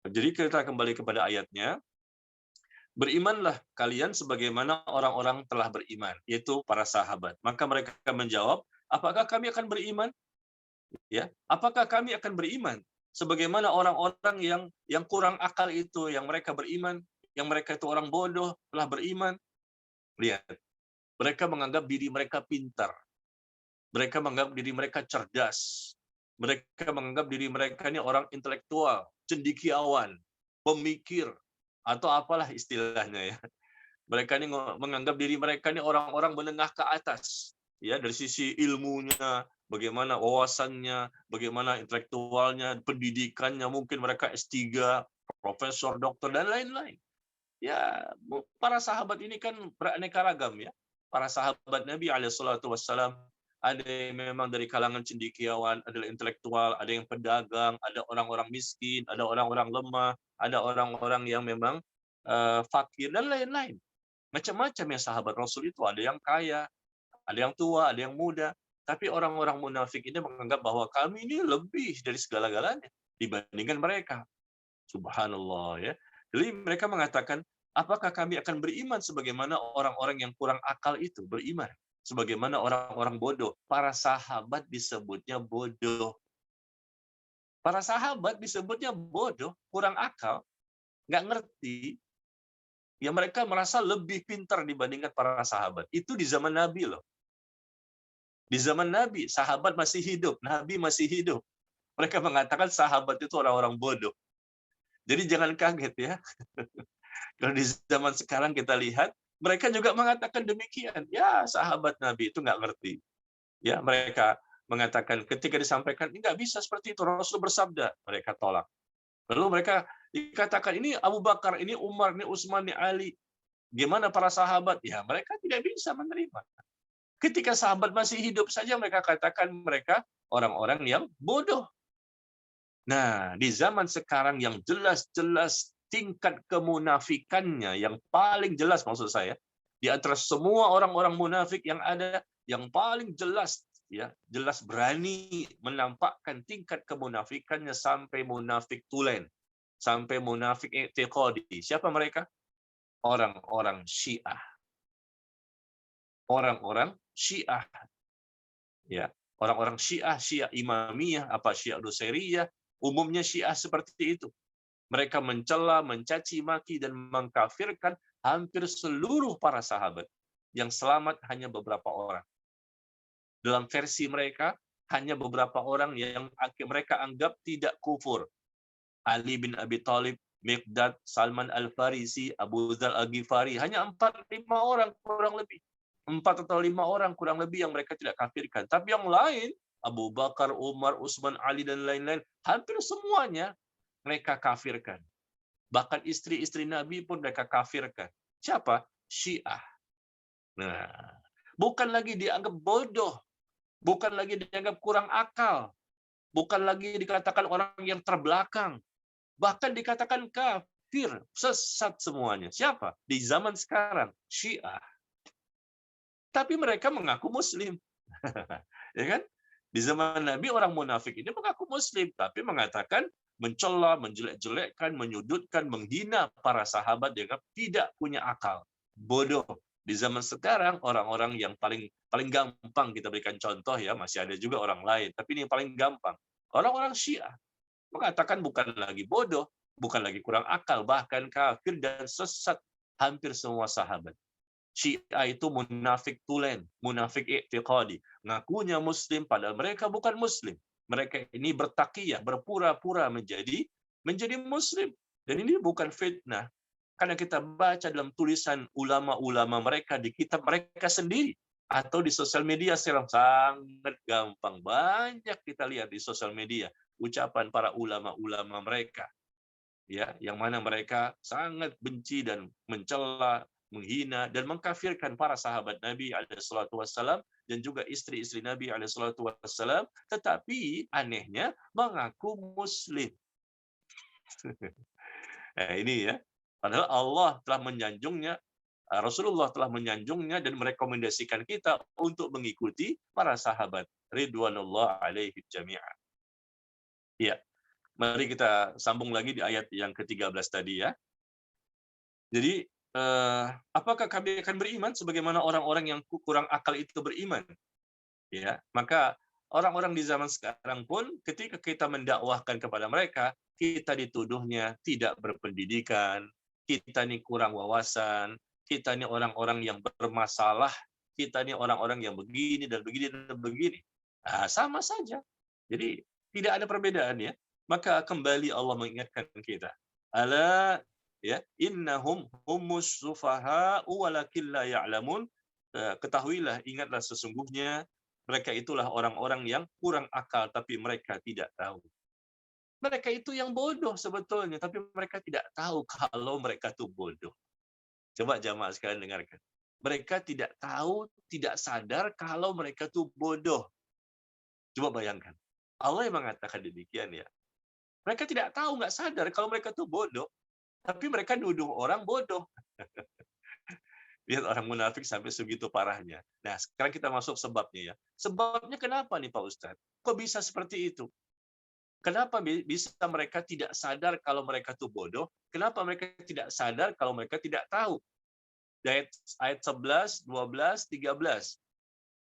Jadi kita kembali kepada ayatnya. Berimanlah kalian sebagaimana orang-orang telah beriman, yaitu para sahabat. Maka mereka menjawab, apakah kami akan beriman? Ya, apakah kami akan beriman sebagaimana orang-orang yang kurang akal itu, yang mereka beriman, yang mereka itu orang bodoh telah beriman? Lihat, mereka menganggap diri mereka pintar, mereka menganggap diri mereka cerdas, mereka menganggap diri mereka ini orang intelektual, cendekiawan, pemikir, atau apalah istilahnya ya. Mereka ini menganggap diri mereka ini orang-orang menengah ke atas, ya, dari sisi ilmunya, bagaimana wawasannya, bagaimana intelektualnya, pendidikannya, mungkin mereka S3, profesor, doktor, dan lain-lain. Ya, para sahabat ini kan beraneka ragam ya. Para sahabat Nabi SAW, ada yang memang dari kalangan cendekiawan, ada yang intelektual, ada yang pedagang, ada orang-orang miskin, ada orang-orang lemah, ada orang-orang yang memang fakir, dan lain-lain. Macam-macam ya sahabat Rasul itu, ada yang kaya, ada yang tua, ada yang muda. Tapi orang-orang munafik ini menganggap bahwa kami ini lebih dari segala-galanya dibandingkan mereka. Subhanallah ya. Jadi mereka mengatakan, apakah kami akan beriman sebagaimana orang-orang yang kurang akal itu beriman? Sebagaimana orang-orang bodoh. Para sahabat disebutnya bodoh. Para sahabat disebutnya bodoh, kurang akal, nggak ngerti. Ya mereka merasa lebih pintar dibandingkan para sahabat. Itu di zaman Nabi loh. Di zaman Nabi, sahabat masih hidup, Nabi masih hidup. Mereka mengatakan sahabat itu orang-orang bodoh. Jadi jangan kaget ya. Kalau di zaman sekarang kita lihat, mereka juga mengatakan demikian. Ya, sahabat Nabi itu nggak ngerti. Ya, mereka mengatakan ketika disampaikan, ini nggak bisa seperti itu. Rasul bersabda, mereka tolak. Lalu mereka dikatakan, ini Abu Bakar, ini Umar, ini Utsman, ini Ali. Gimana para sahabat? Ya, mereka tidak bisa menerima. Ketika sahabat masih hidup saja, mereka katakan mereka orang-orang yang bodoh. Nah, di zaman sekarang yang jelas-jelas tingkat kemunafikannya yang paling jelas, maksud saya, di antara semua orang-orang munafik yang ada, yang paling jelas, ya, jelas berani menampakkan tingkat kemunafikannya sampai munafik tulen, sampai munafik i'tiqadi. Siapa mereka? Orang-orang Syiah. Orang-orang Syiah. Ya, orang-orang Syiah, Syiah Imamiyah, apa Syiah Nusairiyah, umumnya Syiah seperti itu. Mereka mencela, mencaci maki, dan mengkafirkan hampir seluruh para sahabat. Yang selamat hanya beberapa orang. Dalam versi mereka, hanya beberapa orang yang mereka anggap tidak kufur. Ali bin Abi Thalib, Miqdad, Salman Al-Farisi, Abu Dzar Al-Ghifari. Hanya 4-5 orang kurang lebih. 4 atau 5 orang kurang lebih yang mereka tidak kafirkan. Tapi yang lain, Abu Bakar, Umar, Utsman, Ali, dan lain-lain, hampir semuanya mereka kafirkan. Bahkan istri-istri Nabi pun mereka kafirkan. Siapa? Syiah. Nah, bukan lagi dianggap bodoh, bukan lagi dianggap kurang akal, bukan lagi dikatakan orang yang terbelakang, bahkan dikatakan kafir, sesat semuanya. Siapa? Di zaman sekarang, Syiah. Tapi mereka mengaku Muslim. Ya kan? Di zaman Nabi orang munafik ini mengaku Muslim, tapi mengatakan mencela, menjelek-jelekkan, menyudutkan, menghina para sahabat dianggap tidak punya akal. bodoh. Di zaman sekarang orang-orang yang paling gampang kita berikan contoh ya, masih ada juga orang lain, tapi ini yang paling gampang. Orang-orang Syiah mengatakan bukan lagi bodoh, bukan lagi kurang akal, bahkan kafir dan sesat hampir semua sahabat. Syiah itu munafik tulen, munafik i'tiqadi, ngakunya muslim padahal mereka bukan muslim. Mereka ini bertakiyah, berpura-pura menjadi muslim. Dan ini bukan fitnah. Karena kita baca dalam tulisan ulama-ulama mereka di kitab mereka sendiri atau di sosial media sekarang sangat gampang, banyak kita lihat di sosial media ucapan para ulama-ulama mereka, ya, yang mana mereka sangat benci dan mencela, menghina dan mengkafirkan para sahabat Nabi SAW dan juga istri-istri Nabi SAW, tetapi anehnya mengaku muslim. Nah, ini ya. Padahal Allah telah menyanjungnya, Rasulullah telah menyanjungnya dan merekomendasikan kita untuk mengikuti para sahabat ridwanullah alaihi jami'an. Ya, mari kita sambung lagi di ayat yang ke-13 tadi ya. Jadi, apakah kami akan beriman sebagaimana orang-orang yang kurang akal itu beriman? Ya, maka orang-orang di zaman sekarang pun ketika kita mendakwahkan kepada mereka, kita dituduhnya tidak berpendidikan, kita ini kurang wawasan, kita ini orang-orang yang bermasalah, kita ini orang-orang yang begini dan begini dan begini. Nah, sama saja. Jadi tidak ada perbedaan ya. Maka kembali Allah mengingatkan kita. Ala ya, innahum humus sufaha walakin la ya'lamun. Ketahuilah, ingatlah sesungguhnya mereka itulah orang-orang yang kurang akal tapi mereka tidak tahu. Mereka itu yang bodoh sebetulnya, tapi mereka tidak tahu kalau mereka itu bodoh. Coba jamaah sekalian dengarkan. Mereka tidak tahu, tidak sadar kalau mereka itu bodoh. Coba bayangkan. Allah yang mengatakan demikian ya. Mereka tidak tahu, nggak sadar kalau mereka itu bodoh. Tapi mereka nuduh orang bodoh. Lihat orang munafik sampai segitu parahnya. Nah, sekarang kita masuk sebabnya ya. Sebabnya kenapa nih Pak Ustadz? Kok bisa seperti itu? Kenapa bisa mereka tidak sadar kalau mereka itu bodoh? Kenapa mereka tidak sadar kalau mereka tidak tahu? Ayat 11, 12, 13.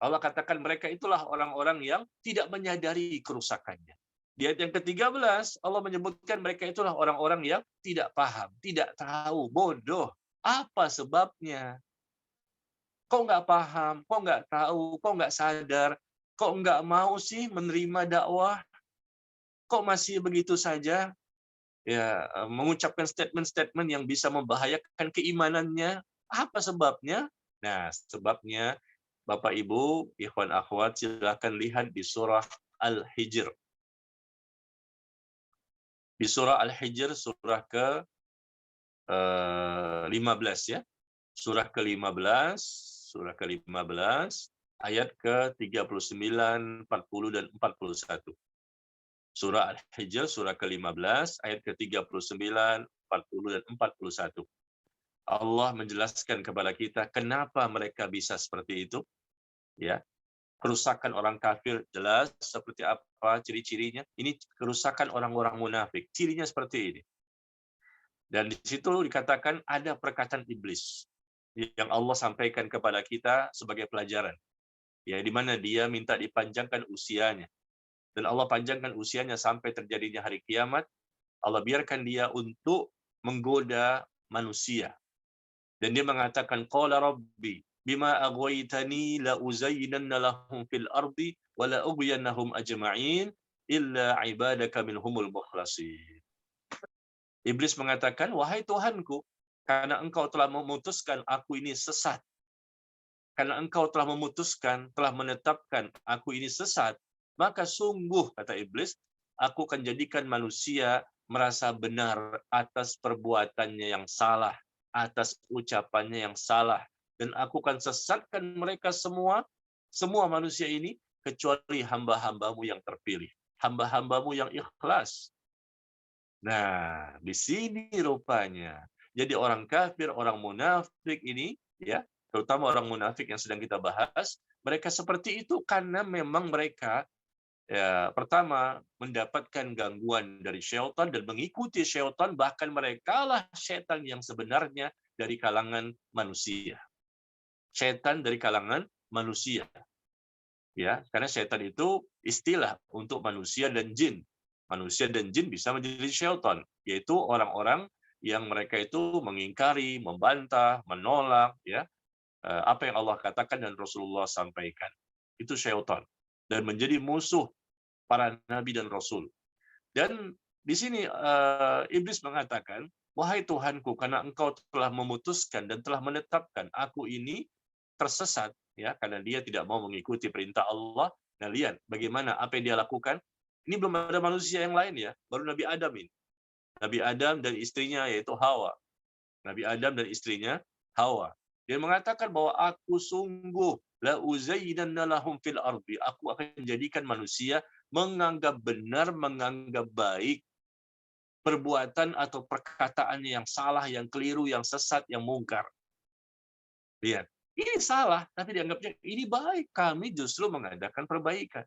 Allah katakan mereka itulah orang-orang yang tidak menyadari kerusakannya. Di ayat yang ke-13, Allah menyebutkan mereka itulah orang-orang yang tidak paham, tidak tahu, bodoh. Apa sebabnya? Kok nggak paham? Kok nggak tahu? Kok nggak sadar? Kok nggak mau sih menerima dakwah? Kok masih begitu saja ya mengucapkan statement-statement yang bisa membahayakan keimanannya? Apa sebabnya? Nah, sebabnya Bapak Ibu, ikhwan akhwat, silakan lihat di surah Al-Hijr. Di surah Al-Hijr, surah ke-15 ya. Surah ke-15, ayat ke-39, 40 dan 41. Surah Al-Hijr, surah ke-15, ayat ke-39, 40 dan 41. Allah menjelaskan kepada kita kenapa mereka bisa seperti itu. Ya, kerusakan orang kafir jelas seperti apa ciri-cirinya. Ini kerusakan orang-orang munafik. Cirinya seperti ini. Dan di situ dikatakan ada perkataan iblis yang Allah sampaikan kepada kita sebagai pelajaran. Ya, di mana dia minta dipanjangkan usianya. Dan Allah panjangkan usianya sampai terjadinya hari kiamat. Allah biarkan dia untuk menggoda manusia. Dan dia mengatakan, Qala Rabbi, bima aghwaytani la uzayyinanna lahum fil ardi wa la ughwiyannahum ajma'in illa ibadaka minhumul mukhlasin. Iblis mengatakan, wahai Tuhanku, karena engkau telah memutuskan aku ini sesat. Karena engkau telah memutuskan, telah menetapkan aku ini sesat, maka sungguh, kata iblis, aku akan jadikan manusia merasa benar atas perbuatannya yang salah, atas ucapannya yang salah. Dan aku akan sesatkan mereka semua manusia ini, kecuali hamba-hambamu yang terpilih. Hamba-hambamu yang ikhlas. Nah, di sini rupanya. Jadi orang kafir, orang munafik ini, ya, terutama orang munafik yang sedang kita bahas, mereka seperti itu karena memang mereka ya, pertama mendapatkan gangguan dari syaitan dan mengikuti syaitan, bahkan mereka lah syaitan yang sebenarnya dari kalangan manusia. Setan dari kalangan manusia. Ya, karena setan itu istilah untuk manusia dan jin. Manusia dan jin bisa menjadi syaitan, yaitu orang-orang yang mereka itu mengingkari, membantah, menolak, ya, apa yang Allah katakan dan Rasulullah sampaikan. Itu syaitan dan menjadi musuh para nabi dan rasul. Dan di sini iblis mengatakan, "Wahai Tuhanku, karena Engkau telah memutuskan dan telah menetapkan aku ini tersesat, ya, karena dia tidak mau mengikuti perintah Allah." Nah, lihat bagaimana apa yang dia lakukan. Ini belum ada manusia yang lain, ya, baru Nabi Adam ini. Nabi Adam dan istrinya yaitu Hawa. Nabi Adam dan istrinya Hawa. Dia mengatakan bahwa aku sungguh la uzayyinanna lahum fil ardi. Aku akan menjadikan manusia menganggap benar, menganggap baik perbuatan atau perkataannya yang salah, yang keliru, yang sesat, yang mungkar. Lihat, ini salah, tapi dianggapnya ini baik. Kami justru mengadakan perbaikan.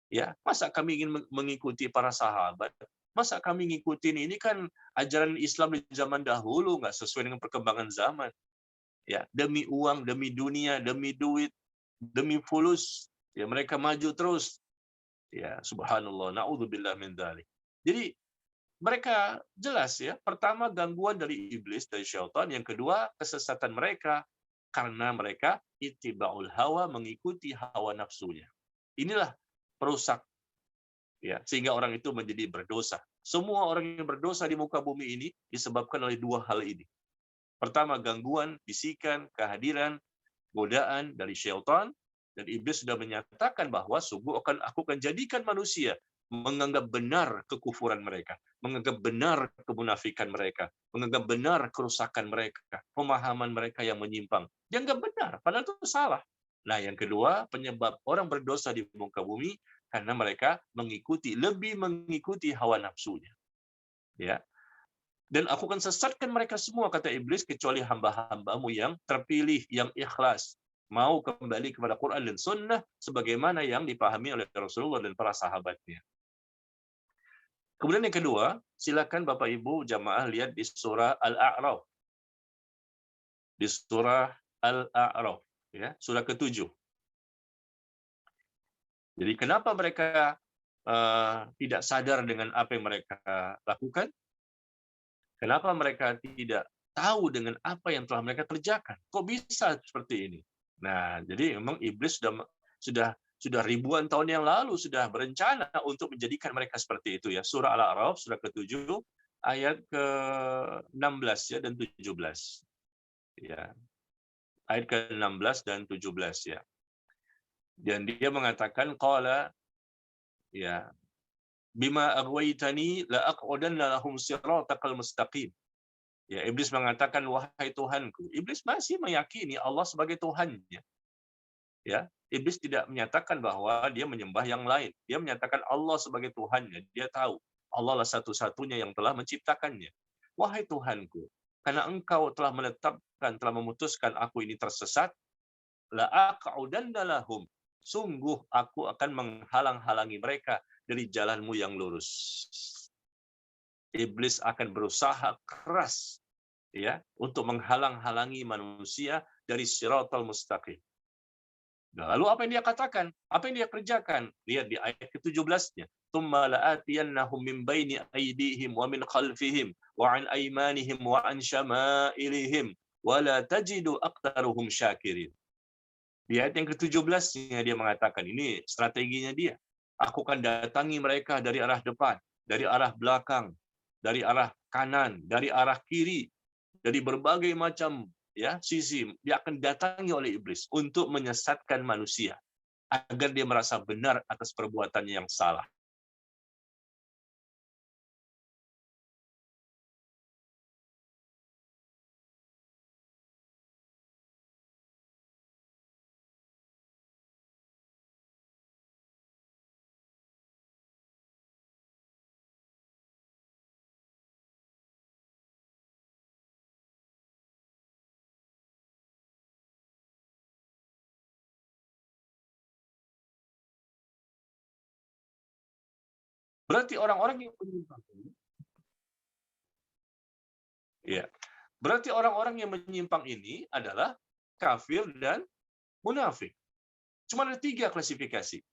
Ya, masa kami ingin mengikuti para sahabat? Masa kami ngikutin ini kan ajaran Islam di zaman dahulu, nggak sesuai dengan perkembangan zaman. Ya, demi uang, demi dunia, demi duit, demi fulus, ya mereka maju terus. Ya, subhanallah, naudzubillah min dzalik. Jadi mereka jelas, ya, pertama gangguan dari iblis, dari syaitan, yang kedua kesesatan mereka karena mereka ittiba'ul hawa, mengikuti hawa nafsunya. Inilah perusak, ya, sehingga orang itu menjadi berdosa. Semua orang yang berdosa di muka bumi ini disebabkan oleh dua hal ini. Pertama, gangguan, bisikan, kehadiran, godaan dari syaitan, dan iblis sudah menyatakan bahwa sungguh aku akan jadikan manusia menganggap benar kekufuran mereka, menganggap benar kemunafikan mereka, menganggap benar kerusakan mereka, pemahaman mereka yang menyimpang. Dianggap benar, padahal itu salah. Nah, yang kedua, penyebab orang berdosa di muka bumi karena mereka lebih mengikuti hawa nafsunya. Ya. Dan aku akan sesatkan mereka semua, kata iblis, kecuali hamba-hambamu yang terpilih, yang ikhlas, mau kembali kepada Quran dan Sunnah, sebagaimana yang dipahami oleh Rasulullah dan para sahabatnya. Kemudian yang kedua, silakan Bapak Ibu jamaah lihat di surah Al-A'raf. Di surah Al-A'raf, ya, surah ke-7. Jadi kenapa mereka tidak sadar dengan apa yang mereka lakukan? Kenapa mereka tidak tahu dengan apa yang telah mereka kerjakan? Kok bisa seperti ini? Nah, jadi memang iblis sudah ribuan tahun yang lalu sudah berencana untuk menjadikan mereka seperti itu, ya. Surah Al-A'raf surah ke-7 ayat ke-16, ya, dan 17. Ya. Ayat ke-16 dan 17, ya. Dan dia mengatakan qala, ya, bima aghwaytani la aq'udanna lahum siratakal mustaqim. Ya, iblis mengatakan, wahai Tuhanku. Iblis masih meyakini Allah sebagai Tuhannya. Ya, iblis tidak menyatakan bahwa dia menyembah yang lain. Dia menyatakan Allah sebagai Tuhannya. Dia tahu Allah lah satu-satunya yang telah menciptakannya. Wahai Tuhanku, karena Engkau telah menetapkan, telah memutuskan aku ini tersesat, la aq'udanna lahum. Sungguh aku akan menghalang-halangi mereka dari jalanmu yang lurus. Iblis akan berusaha keras, ya, untuk menghalang-halangi manusia dari Shiratal Mustaqim. Nah, lalu apa yang dia katakan? Apa yang dia kerjakan? Lihat di ayat ke-17-nya. Tsumma la'atiyannahum min baini aydihim wa min khalfihim wa an aymanihim wa an syama'ilihim wa la tajidu aktaruhum syakirin. Di ayat yang ke-17-nya dia mengatakan, ini strateginya dia. Aku akan datangi mereka dari arah depan, dari arah belakang, dari arah kanan, dari arah kiri, dari berbagai macam, ya, sisi. Dia akan datangi oleh iblis untuk menyesatkan manusia agar dia merasa benar atas perbuatannya yang salah. Berarti orang-orang yang menyimpang, ya, Berarti orang-orang yang menyimpang ini adalah kafir dan munafik. Cuma ada 3 klasifikasi.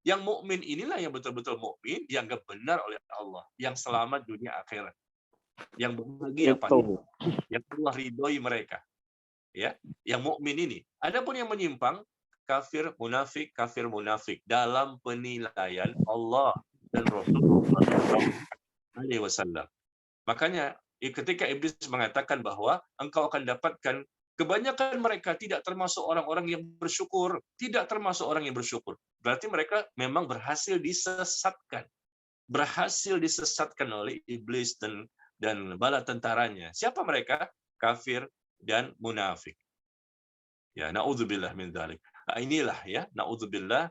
Yang mukmin inilah yang betul-betul mukmin, dianggap benar oleh Allah, yang selamat dunia akhirat, yang bahagia pasti, Itu. yang Allah ridhoi mereka. Ya, yang mukmin ini. Adapun yang menyimpang, kafir munafik dalam penilaian Allah dan Rasulullah SAW. Makanya ketika iblis mengatakan bahwa engkau akan dapatkan kebanyakan mereka tidak termasuk orang-orang yang bersyukur, tidak termasuk orang yang bersyukur. Berarti mereka memang berhasil disesatkan. Berhasil disesatkan oleh iblis dan bala tentaranya. Siapa mereka? Kafir dan munafik. Ya, naudzubillah min dzalik. Nah, inilah ya, naudzubillah,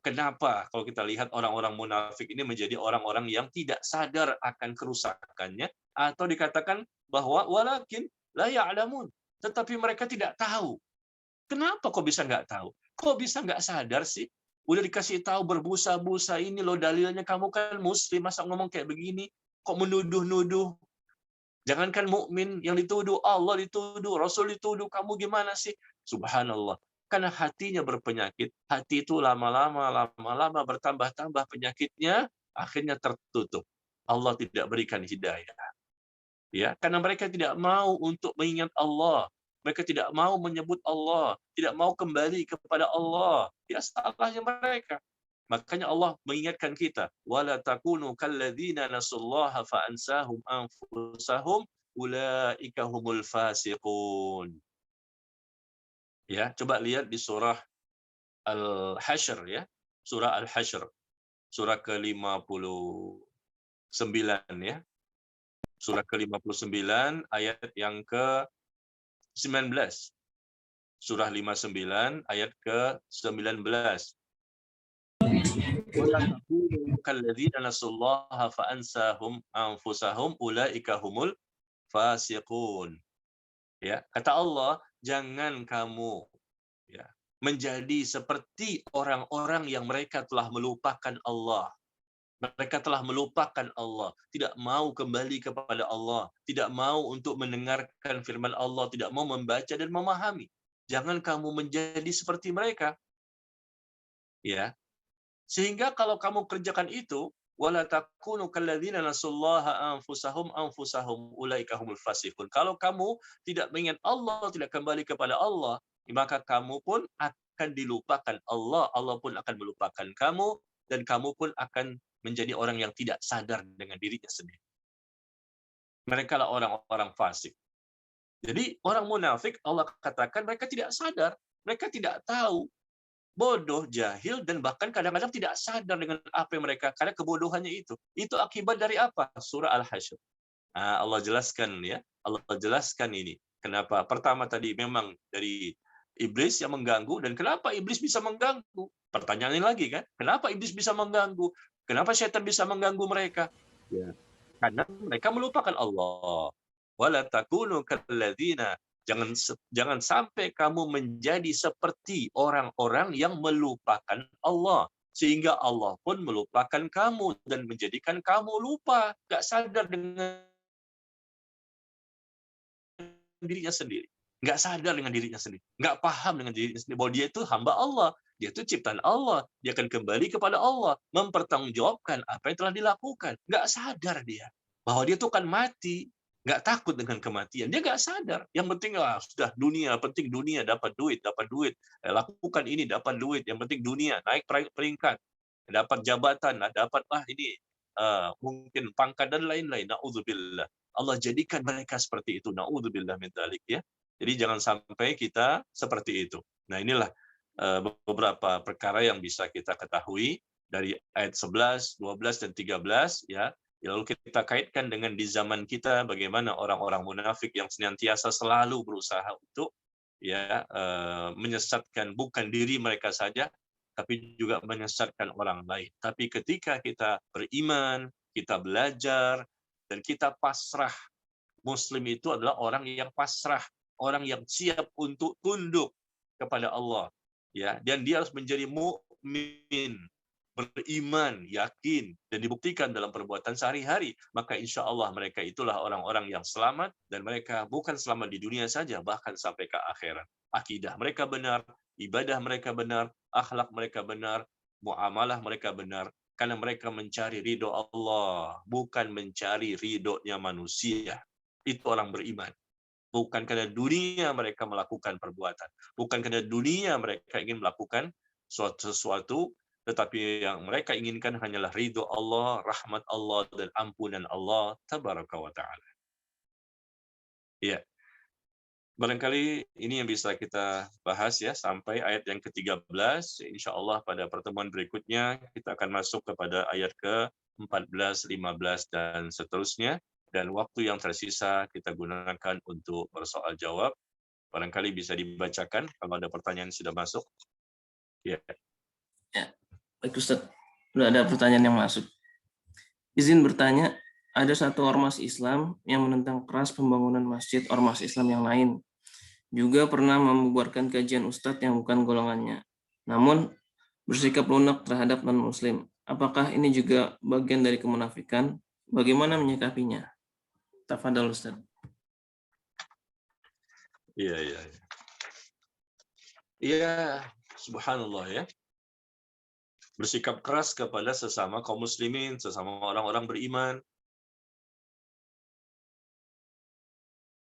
kenapa kalau kita lihat orang-orang munafik ini menjadi orang-orang yang tidak sadar akan kerusakannya, atau dikatakan bahwa walakin la ya'lamun, tetapi mereka tidak tahu. Kenapa kok bisa nggak tahu? Kok bisa nggak sadar sih? Udah dikasih tahu berbusa-busa, ini loh dalilnya, kamu kan muslim, masa ngomong kayak begini? Kok menuduh-nuduh? Jangankan mukmin yang dituduh, Allah dituduh, Rasul dituduh, kamu gimana sih? Subhanallah. Karena hatinya berpenyakit, hati itu lama-lama bertambah-tambah penyakitnya, akhirnya tertutup. Allah tidak berikan hidayah. Ya, karena mereka tidak mau untuk mengingat Allah. Mereka tidak mau menyebut Allah, tidak mau kembali kepada Allah. Ya, salahnya mereka. Makanya Allah mengingatkan kita, wala takunu kalladzina nasullaha fa ansahum anfusahum ulaika humul fasiqun. Ya, coba lihat di surah Al-Hasyr ya. Surah Al-Hasyr. Surah ke-59 ya. Surah ke-59 ayat yang ke-19. Surah 59 ayat ke-19. Wala takunu kalladzina nasullaha fa ansahum anfusahum ulaika humul fasiqun. Ya, kata Allah, jangan kamu ya menjadi seperti orang-orang yang mereka telah melupakan Allah. Mereka telah melupakan Allah, tidak mau kembali kepada Allah, tidak mau untuk mendengarkan firman Allah, tidak mau membaca dan memahami. Jangan kamu menjadi seperti mereka. Ya. Sehingga kalau kamu kerjakan itu, wala takunu kalladzina nasullaha anfusahum ulaika humul fasiqun. Kalau kamu tidak mengingat Allah, tidak kembali kepada Allah, maka kamu pun akan dilupakan Allah, Allah pun akan melupakan kamu, dan kamu pun akan menjadi orang yang tidak sadar dengan dirinya sendiri. Mereka lah orang-orang fasik. Jadi orang munafik, Allah katakan mereka tidak sadar, mereka tidak tahu, bodoh, jahil, dan bahkan kadang-kadang tidak sadar dengan apa yang mereka, karena kebodohannya itu. Itu akibat dari apa? Surah Al-Hasyr. Nah, Allah jelaskan ya, Allah jelaskan ini. Kenapa? Pertama tadi memang dari iblis yang mengganggu, dan kenapa iblis bisa mengganggu? Pertanyaannya lagi kan, kenapa iblis bisa mengganggu? Kenapa setan bisa mengganggu mereka? Ya. Karena mereka melupakan Allah. Wala takunu kalladzina, jangan sampai kamu menjadi seperti orang-orang yang melupakan Allah, sehingga Allah pun melupakan kamu dan menjadikan kamu lupa, nggak sadar dengan dirinya sendiri, nggak sadar dengan dirinya sendiri, nggak paham dengan dirinya sendiri bahwa dia itu hamba Allah, dia itu ciptaan Allah, dia akan kembali kepada Allah, mempertanggungjawabkan apa yang telah dilakukan. Nggak sadar dia bahwa dia itu akan mati, nggak takut dengan kematian, dia nggak sadar. Yang penting sudah dunia, penting dunia, dapat duit, lakukan ini, dapat duit, yang penting dunia, naik peringkat, dapat jabatan, dapat ini mungkin pangkat dan lain-lain. Naudzubillah. Allah jadikan mereka seperti itu. Naudzubillah min dzalik ya. Jadi jangan sampai kita seperti itu. Nah, inilah beberapa perkara yang bisa kita ketahui dari ayat 11, 12 dan 13 ya. Lalu kita kaitkan dengan di zaman kita bagaimana orang-orang munafik yang senantiasa selalu berusaha untuk ya menyesatkan bukan diri mereka saja, tapi juga menyesatkan orang lain. Tapi ketika kita beriman, kita belajar, dan kita pasrah, Muslim itu adalah orang yang pasrah, orang yang siap untuk tunduk kepada Allah, ya, dan dia harus menjadi mukmin, beriman, yakin, dan dibuktikan dalam perbuatan sehari-hari, maka insya Allah mereka itulah orang-orang yang selamat, dan mereka bukan selamat di dunia saja, bahkan sampai ke akhirat. Akidah mereka benar, ibadah mereka benar, akhlak mereka benar, muamalah mereka benar, karena mereka mencari ridho Allah, bukan mencari ridhonya manusia. Itu orang beriman. Bukan karena dunia mereka melakukan perbuatan, bukan karena dunia mereka ingin melakukan sesuatu, tetapi yang mereka inginkan hanyalah ridho Allah, rahmat Allah, dan ampunan Allah tabaraka wa ta'ala. Ya, barangkali ini yang bisa kita bahas ya sampai ayat yang ke-13. Insya Allah pada pertemuan berikutnya kita akan masuk kepada ayat ke-14, 15, dan seterusnya. Dan waktu yang tersisa kita gunakan untuk bersoal jawab. Barangkali bisa dibacakan kalau ada pertanyaan yang sudah masuk. Ya. Ya, baik Ustaz. Sudah ada pertanyaan yang masuk. Izin bertanya, ada satu ormas Islam yang menentang keras pembangunan masjid ormas Islam yang lain. Juga pernah membubarkan kajian Ustadz yang bukan golongannya. Namun, bersikap lunak terhadap non-muslim. Apakah ini juga bagian dari kemunafikan? Bagaimana menyikapinya? Tafadhol Ustaz. Iya, iya. Iya, subhanallah ya. Bersikap keras kepada sesama kaum muslimin, sesama orang-orang beriman.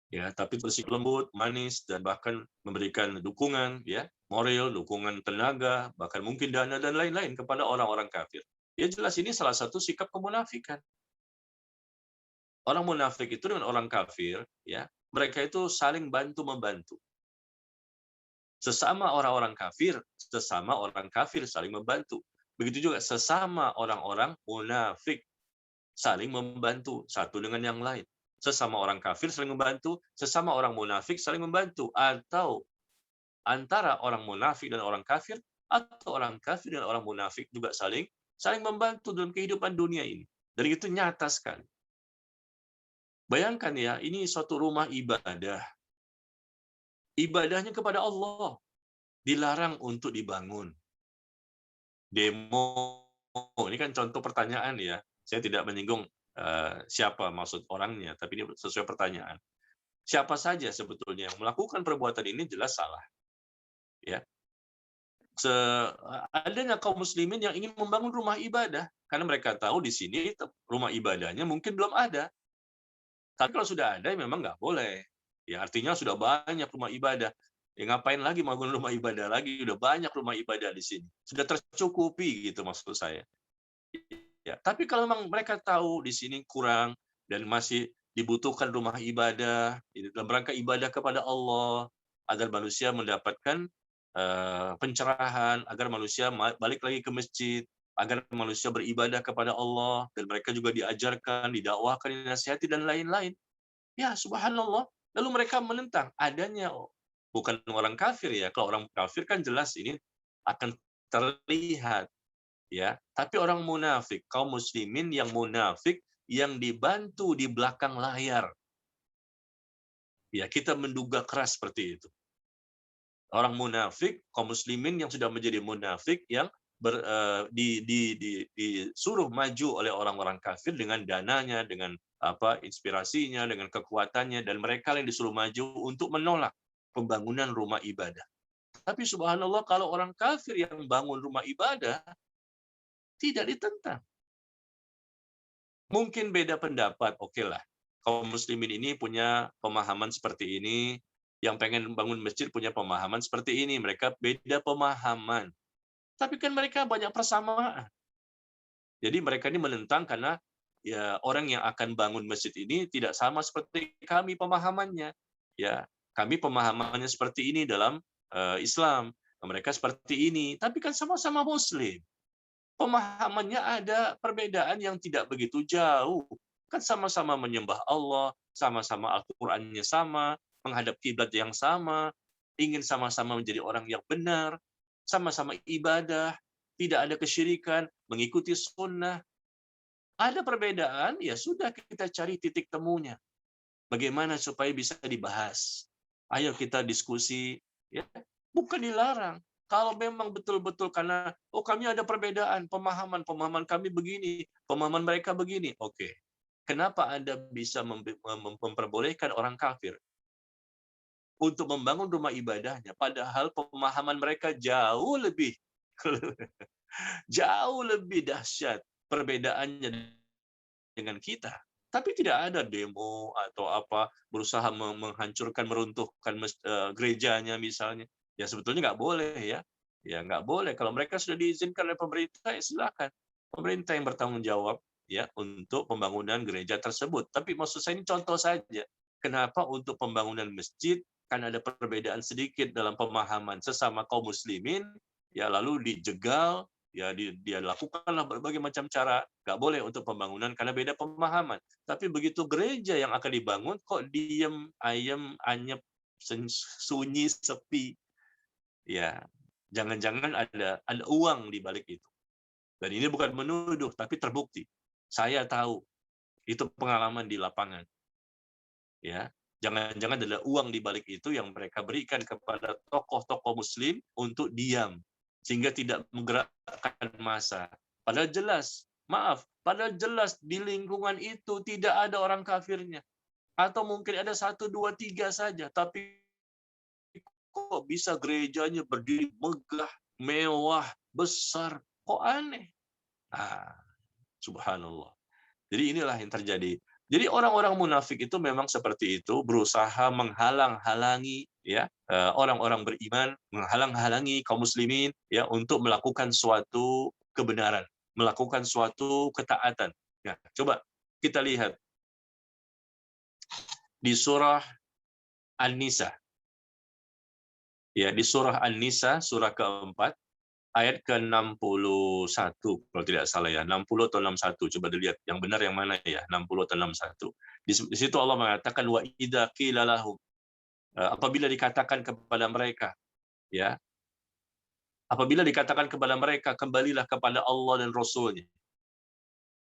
Ya, tapi bersikap lembut, manis, dan bahkan memberikan dukungan, ya, moral, dukungan tenaga, bahkan mungkin dana dan lain-lain kepada orang-orang kafir. Ya jelas ini salah satu sikap kemunafikan. Orang munafik itu dengan orang kafir, ya, mereka itu saling bantu-membantu. Sesama orang-orang kafir saling membantu. Begitu juga sesama orang-orang munafik saling membantu satu dengan yang lain. Sesama orang kafir saling membantu, sesama orang munafik saling membantu, atau antara orang munafik dan orang kafir, atau orang kafir dan orang munafik juga saling membantu dalam kehidupan dunia ini. Dan itu nyata sekali. Bayangkan ya, ini suatu rumah ibadah. Ibadahnya kepada Allah. Dilarang untuk dibangun. Demo. Ini kan contoh pertanyaan ya. Saya tidak menyinggung siapa maksud orangnya, tapi ini sesuai pertanyaan. Siapa saja sebetulnya yang melakukan perbuatan ini jelas salah. Ya. Adanya kaum muslimin yang ingin membangun rumah ibadah. Karena mereka tahu di sini rumah ibadahnya mungkin belum ada. Tapi kalau sudah ada, memang nggak boleh. Ya, artinya sudah banyak rumah ibadah. Ya, ngapain lagi bangun rumah ibadah lagi? Sudah banyak rumah ibadah di sini. Sudah tercukupi, gitu maksud saya. Ya, tapi kalau memang mereka tahu di sini kurang dan masih dibutuhkan rumah ibadah dalam rangka ibadah kepada Allah, agar manusia mendapatkan pencerahan, agar manusia balik lagi ke masjid, agar manusia beribadah kepada Allah, dan mereka juga diajarkan, didakwahkan, dinasihati, dan lain-lain. Ya, subhanallah. Lalu mereka menentang adanya, bukan orang kafir ya. Kalau orang kafir kan jelas ini akan terlihat. Ya, tapi orang munafik, kaum muslimin yang munafik, yang dibantu di belakang layar. Ya, kita menduga keras seperti itu. Orang munafik, kaum muslimin yang sudah menjadi munafik, yang disuruh maju oleh orang-orang kafir dengan dananya, dengan inspirasinya, dengan kekuatannya, dan mereka yang disuruh maju untuk menolak pembangunan rumah ibadah. Tapi subhanallah, kalau orang kafir yang bangun rumah ibadah tidak ditentang. Mungkin beda pendapat, oke lah. Kaum muslimin ini punya pemahaman seperti ini, yang pengen bangun masjid punya pemahaman seperti ini, mereka beda pemahaman. Tapi kan mereka banyak persamaan. Jadi mereka ini menentang karena ya orang yang akan bangun masjid ini tidak sama seperti kami pemahamannya. Ya, kami pemahamannya seperti ini dalam Islam. Mereka seperti ini, tapi kan sama-sama muslim. Pemahamannya ada perbedaan yang tidak begitu jauh. Kan sama-sama menyembah Allah, sama-sama Al-Qur'annya sama, menghadap kiblat yang sama, ingin sama-sama menjadi orang yang benar, sama-sama ibadah, tidak ada kesyirikan, mengikuti sunnah. Ada perbedaan, ya sudah kita cari titik temunya. Bagaimana supaya bisa dibahas? Ayo kita diskusi, ya, bukan dilarang. Kalau memang betul-betul karena kami ada perbedaan pemahaman kami begini, pemahaman mereka begini. Oke. Kenapa Anda bisa memperbolehkan orang kafir untuk membangun rumah ibadahnya padahal pemahaman mereka jauh lebih jauh lebih dahsyat perbedaannya dengan kita. Tapi tidak ada demo atau apa berusaha menghancurkan, meruntuhkan gerejanya misalnya. Ya sebetulnya nggak boleh ya. Ya nggak boleh. Kalau mereka sudah diizinkan oleh pemerintah, ya silakan. Pemerintah yang bertanggung jawab ya untuk pembangunan gereja tersebut. Tapi maksud saya ini contoh saja. Kenapa untuk pembangunan masjid kan ada perbedaan sedikit dalam pemahaman sesama kaum muslimin, ya lalu dijegal, ya dia lakukanlah berbagai macam cara, nggak boleh untuk pembangunan karena beda pemahaman. Tapi begitu gereja yang akan dibangun kok diem, ayem, anyep, sunyi, sepi, ya jangan-jangan ada uang di balik itu. Dan ini bukan menuduh, tapi terbukti. Saya tahu itu pengalaman di lapangan. Ya, jangan-jangan ada uang di balik itu yang mereka berikan kepada tokoh-tokoh Muslim untuk diam sehingga tidak menggerakkan massa. Padahal jelas di lingkungan itu tidak ada orang kafirnya. Atau mungkin ada 1, 2, 3 saja, tapi kok bisa gerejanya berdiri megah, mewah, besar, kok aneh. Subhanallah. Jadi inilah yang terjadi. Jadi orang-orang munafik itu memang seperti itu, berusaha menghalang-halangi ya orang-orang beriman, menghalang-halangi kaum muslimin ya untuk melakukan suatu kebenaran, melakukan suatu ketaatan. Nah, coba kita lihat di surah An-Nisa. Ya, di surah An-Nisa surah keempat ayat ke-61 kalau tidak salah ya, 60 atau 61. Coba dilihat yang benar yang mana ya, 60 atau 61. Di situ Allah mengatakan wa idza qila lahum, apabila dikatakan kepada mereka ya, apabila dikatakan kepada mereka kembalilah kepada Allah dan Rasul-Nya.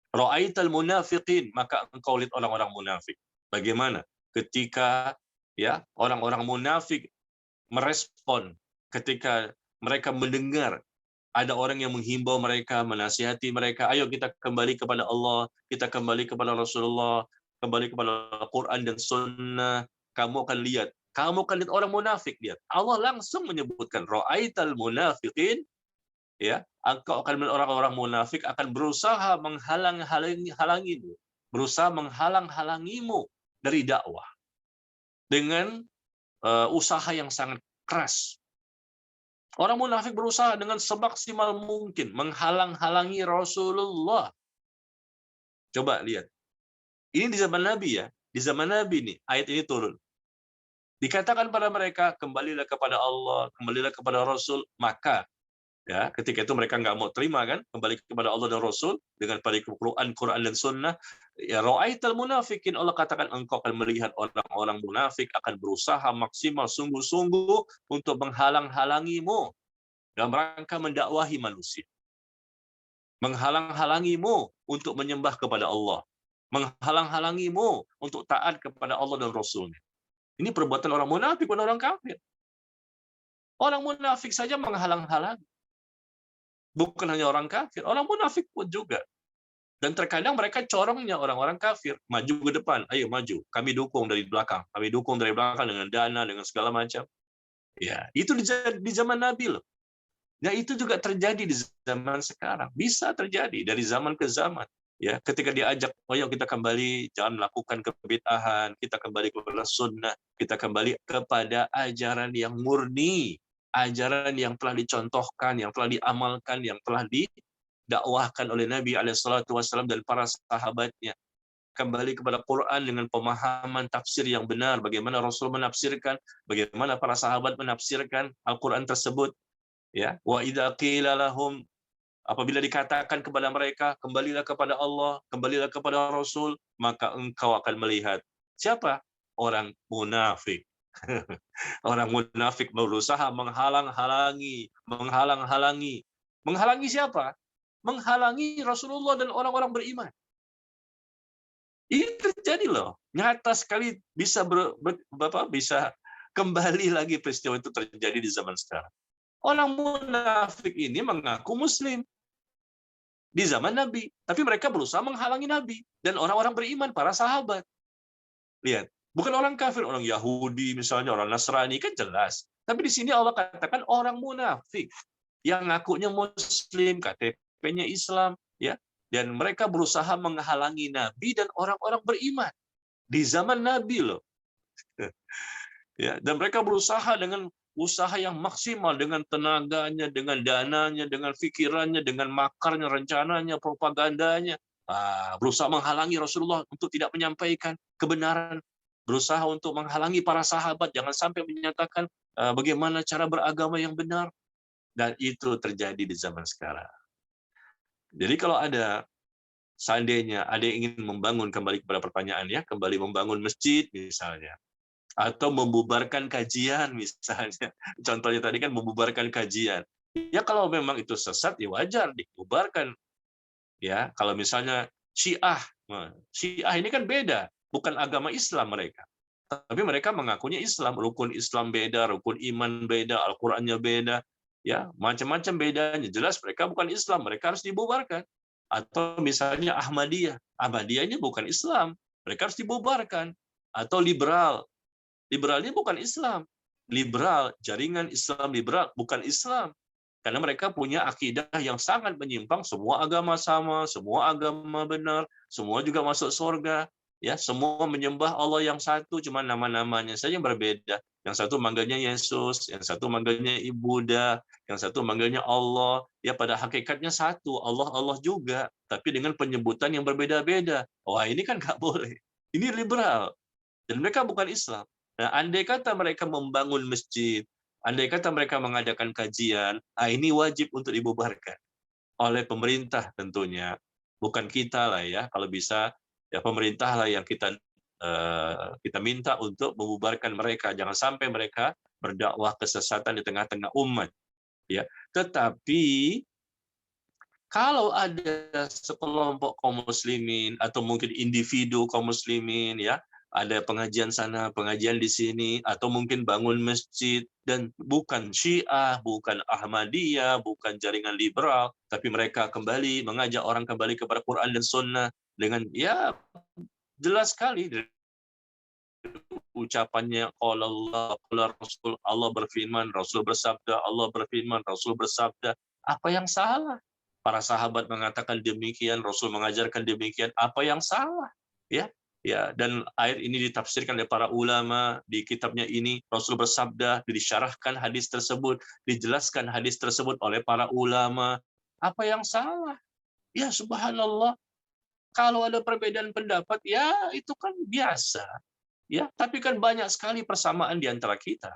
Ra'aital munafiqin, maka engkau lihat orang-orang munafik. Bagaimana ketika ya orang-orang munafik merespon ketika mereka mendengar ada orang yang menghimbau mereka, menasihati mereka, ayo kita kembali kepada Allah, kita kembali kepada Rasulullah, kembali kepada Al-Quran dan Sunnah. Kamu akan lihat orang munafik, lihat. Allah langsung menyebutkan, ra'aital munafiqin, ya, engkau akan melihat orang-orang munafik akan berusaha menghalang-halangimu, berusaha menghalang-halangimu dari dakwah dengan usaha yang sangat keras. Orang munafik berusaha dengan semaksimal mungkin menghalang-halangi Rasulullah. Coba lihat. Ini di zaman Nabi ya. Di zaman Nabi nih, ayat ini turun. Dikatakan pada mereka, kembalilah kepada Allah, kembalilah kepada Rasul. Maka, ya, ketika itu mereka nggak mau terima kan, kembali kepada Allah dan Rasul, dengan pada Quran dan Sunnah. Ya, ra'aital munafikin, Allah katakan engkau akan melihat orang-orang munafik akan berusaha maksimal sungguh-sungguh untuk menghalang-halangimu dalam rangka mendakwahi manusia. Menghalang-halangimu untuk menyembah kepada Allah. Menghalang-halangimu untuk taat kepada Allah dan Rasul-Nya. Ini perbuatan orang munafik, bukan orang kafir. Orang munafik saja menghalang-halangi. Bukan hanya orang kafir, orang munafik pun juga. Dan terkadang mereka corongnya orang-orang kafir, maju ke depan, ayo maju, kami dukung dari belakang, dengan dana, dengan segala macam. Ya, itu di zaman Nabi loh. Nah, itu juga terjadi di zaman sekarang. Bisa terjadi dari zaman ke zaman. Ya, ketika diajak, ayo kita kembali, jangan melakukan kebid'ahan, kita kembali kepada sunnah, kita kembali kepada ajaran yang murni, ajaran yang telah dicontohkan, yang telah diamalkan, yang telah didakwahkan oleh Nabi SAW dan para sahabatnya. Kembali kepada Quran dengan pemahaman tafsir yang benar, bagaimana Rasul menafsirkan, bagaimana para sahabat menafsirkan Al-Quran tersebut. Ya, wa idza qila lahum, apabila dikatakan kepada mereka kembalilah kepada Allah, kembalilah kepada Rasul, maka engkau akan melihat siapa? Orang munafik. Orang munafik berusaha menghalang-halangi. Menghalangi siapa? Menghalangi Rasulullah dan orang-orang beriman. Ini terjadi loh. Nyata sekali bisa bisa kembali lagi peristiwa itu terjadi di zaman sekarang. Orang munafik ini mengaku muslim di zaman Nabi, tapi mereka berusaha menghalangi Nabi dan orang-orang beriman, para sahabat. Lihat, bukan orang kafir, orang Yahudi misalnya, orang Nasrani kan jelas. Tapi di sini Allah katakan orang munafik yang ngakunya muslim, KTP-nya Islam, ya, dan mereka berusaha menghalangi Nabi dan orang-orang beriman di zaman Nabi loh. Ya, dan mereka berusaha dengan usaha yang maksimal, dengan tenaganya, dengan dananya, dengan pikirannya, dengan makarnya, rencananya, propagandanya, berusaha menghalangi Rasulullah untuk tidak menyampaikan kebenaran, berusaha untuk menghalangi para sahabat jangan sampai menyatakan bagaimana cara beragama yang benar, dan itu terjadi di zaman sekarang. Jadi kalau seandainya ada yang ingin membangun, kembali kepada pertanyaan ya, kembali membangun masjid misalnya, atau membubarkan kajian misalnya. Contohnya tadi kan membubarkan kajian. Ya kalau memang itu sesat ya wajar dibubarkan. Ya, kalau misalnya Syiah ini kan beda, bukan agama Islam mereka. Tapi mereka mengakunya Islam, rukun Islam beda, rukun iman beda, Al-Qur'annya beda, ya, macam-macam bedanya. Jelas mereka bukan Islam, mereka harus dibubarkan. Atau misalnya Ahmadiyah ini bukan Islam, mereka harus dibubarkan. Atau liberal ini bukan Islam. Liberal, jaringan Islam liberal, bukan Islam. Karena mereka punya akidah yang sangat menyimpang, semua agama sama, semua agama benar, semua juga masuk surga. Ya, semua menyembah Allah yang satu, cuma nama-namanya saja yang berbeda. Yang satu manggilnya Yesus, yang satu manggilnya Buddha, yang satu manggilnya Allah. Ya, pada hakikatnya satu, Allah juga, tapi dengan penyebutan yang berbeda-beda. Wah, ini kan nggak boleh. Ini liberal. Dan mereka bukan Islam. Nah, andai kata mereka membangun masjid, andai kata mereka mengadakan kajian, ini wajib untuk dibubarkan oleh pemerintah tentunya. Bukan kita lah ya, kalau bisa ya pemerintah lah yang kita minta untuk membubarkan mereka. Jangan sampai mereka berdakwah kesesatan di tengah-tengah umat. Ya, tetapi kalau ada sekelompok kaum muslimin atau mungkin individu kaum muslimin, ya, ada pengajian sana, pengajian di sini, atau mungkin bangun masjid, dan bukan Syiah, bukan Ahmadiyah, bukan jaringan liberal, tapi mereka kembali mengajak orang kembali kepada Quran dan Sunnah dengan ya jelas sekali ucapannya Allah, Rasul, Allah berfirman, Rasul bersabda, Allah berfirman, Rasul bersabda. Apa yang salah? Para sahabat mengatakan demikian, Rasul mengajarkan demikian. Apa yang salah? Ya. Ya, dan ayat ini ditafsirkan oleh para ulama di kitabnya ini. Rasul bersabda, disyarahkan hadis tersebut, dijelaskan hadis tersebut oleh para ulama. Apa yang salah? Ya, subhanallah. Kalau ada perbedaan pendapat, ya itu kan biasa. Ya, tapi kan banyak sekali persamaan di antara kita.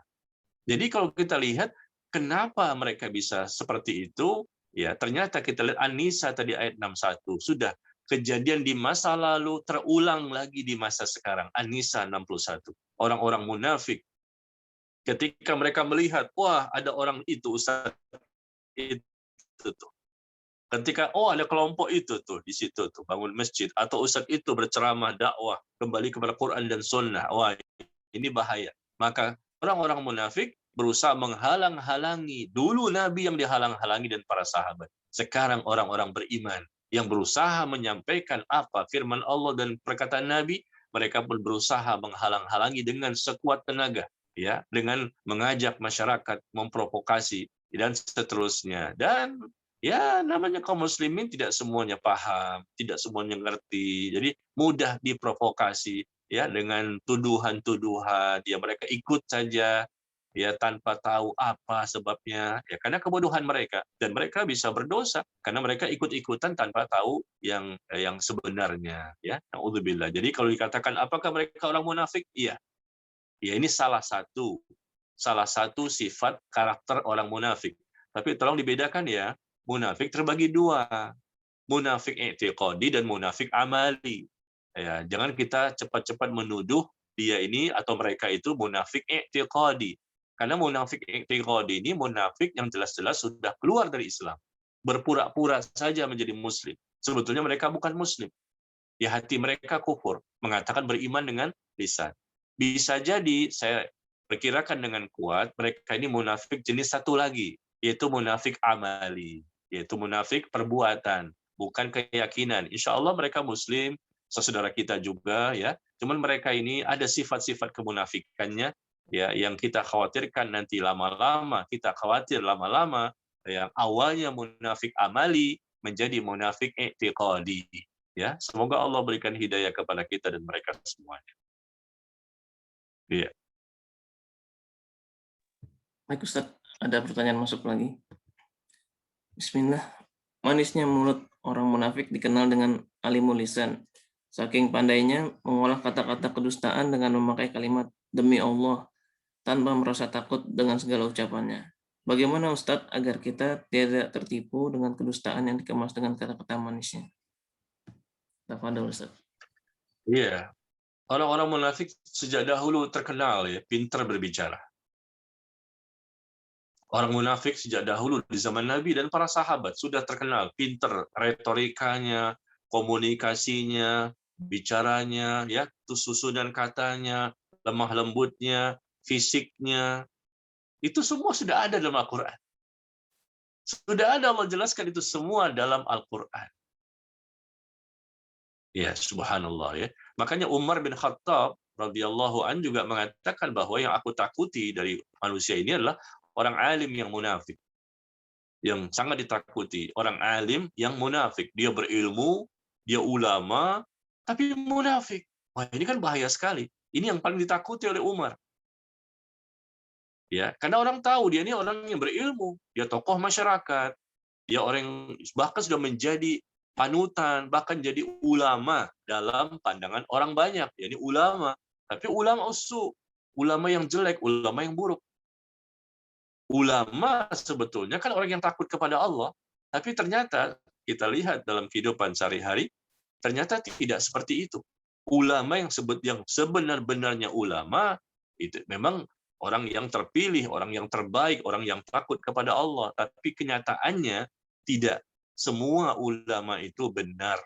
Jadi kalau kita lihat kenapa mereka bisa seperti itu, ya ternyata kita lihat An-Nisa tadi ayat 61 sudah kejadian di masa lalu terulang lagi di masa sekarang. An-Nisa 61. Orang-orang munafik ketika mereka melihat, wah ada orang itu Ustaz itu tuh. Ketika ada kelompok itu tuh di situ tuh bangun masjid atau ustaz itu berceramah dakwah kembali kepada Quran dan Sunnah. Wah, ini bahaya. Maka orang-orang munafik berusaha menghalang-halangi. Dulu Nabi yang dihalang-halangi dan para sahabat. Sekarang orang-orang beriman yang berusaha menyampaikan apa firman Allah dan perkataan Nabi, mereka pun berusaha menghalang-halangi dengan sekuat tenaga, ya, dengan mengajak masyarakat, memprovokasi dan seterusnya. Dan ya namanya kaum muslimin tidak semuanya paham, tidak semuanya ngerti. Jadi mudah diprovokasi ya dengan tuduhan-tuduhan, ya mereka ikut saja ya tanpa tahu apa sebabnya, ya karena kebodohan mereka, dan mereka bisa berdosa karena mereka ikut-ikutan tanpa tahu yang sebenarnya, ya. Naudzubillah. Jadi kalau dikatakan apakah mereka orang munafik? Iya. Ya ini salah satu sifat karakter orang munafik. Tapi tolong dibedakan ya, munafik terbagi dua. Munafik i'tiqadi dan munafik amali. Ya, jangan kita cepat-cepat menuduh dia ini atau mereka itu munafik i'tiqadi. Karena munafik i'tiqadi ini munafik yang jelas-jelas sudah keluar dari Islam. Berpura-pura saja menjadi muslim. Sebetulnya mereka bukan muslim. Di hati mereka kufur, mengatakan beriman dengan lisan. Bisa jadi, saya perkirakan dengan kuat, mereka ini munafik jenis satu lagi. yaitu munafik amali, yaitu munafik perbuatan, bukan keyakinan. Insya Allah mereka Muslim, saudara kita juga ya. Cuman mereka ini ada sifat-sifat kemunafikannya ya yang kita khawatirkan nanti lama-lama, kita khawatir lama-lama yang awalnya munafik amali menjadi munafik i'tiqadi. Ya, semoga Allah berikan hidayah kepada kita dan mereka semuanya. Iya. Baik Ustaz, ada pertanyaan masuk lagi. Bismillah. Manisnya mulut orang munafik dikenal dengan alimul lisan. Saking pandainya mengolah kata-kata kedustaan dengan memakai kalimat demi Allah tanpa merasa takut dengan segala ucapannya. Bagaimana Ustadz agar kita tidak tertipu dengan kedustaan yang dikemas dengan kata-kata manisnya? Tafadhol Ustadz. Iya. Orang-orang munafik sejak dahulu terkenal ya, pintar berbicara. Orang munafik sejak dahulu di zaman Nabi dan para sahabat sudah terkenal pintar retorikanya, komunikasinya, bicaranya, ya, susunan katanya, lemah lembutnya, fisiknya. Itu semua sudah ada dalam Al-Quran. Sudah ada, Allah jelaskan itu semua dalam Al-Quran. Ya, subhanallah ya. Makanya Umar bin Khattab radhiyallahu an juga mengatakan bahwa yang aku takuti dari manusia ini adalah orang alim yang munafik. Yang sangat ditakuti, orang alim yang munafik. Dia berilmu, dia ulama, tapi munafik. Wah, ini kan bahaya sekali. Ini yang paling ditakuti oleh Umar. Ya, karena orang tahu dia ini orang yang berilmu, dia tokoh masyarakat, dia orang yang bahkan sudah menjadi panutan, bahkan jadi ulama dalam pandangan orang banyak. Jadi ulama, tapi ulama usu, ulama yang jelek, ulama yang buruk. Ulama sebetulnya kan orang yang takut kepada Allah, tapi ternyata kita lihat dalam kehidupan sehari-hari, ternyata tidak seperti itu. Ulama yang sebenar-benarnya ulama itu memang orang yang terpilih, orang yang terbaik, orang yang takut kepada Allah. Tapi kenyataannya tidak semua ulama itu benar.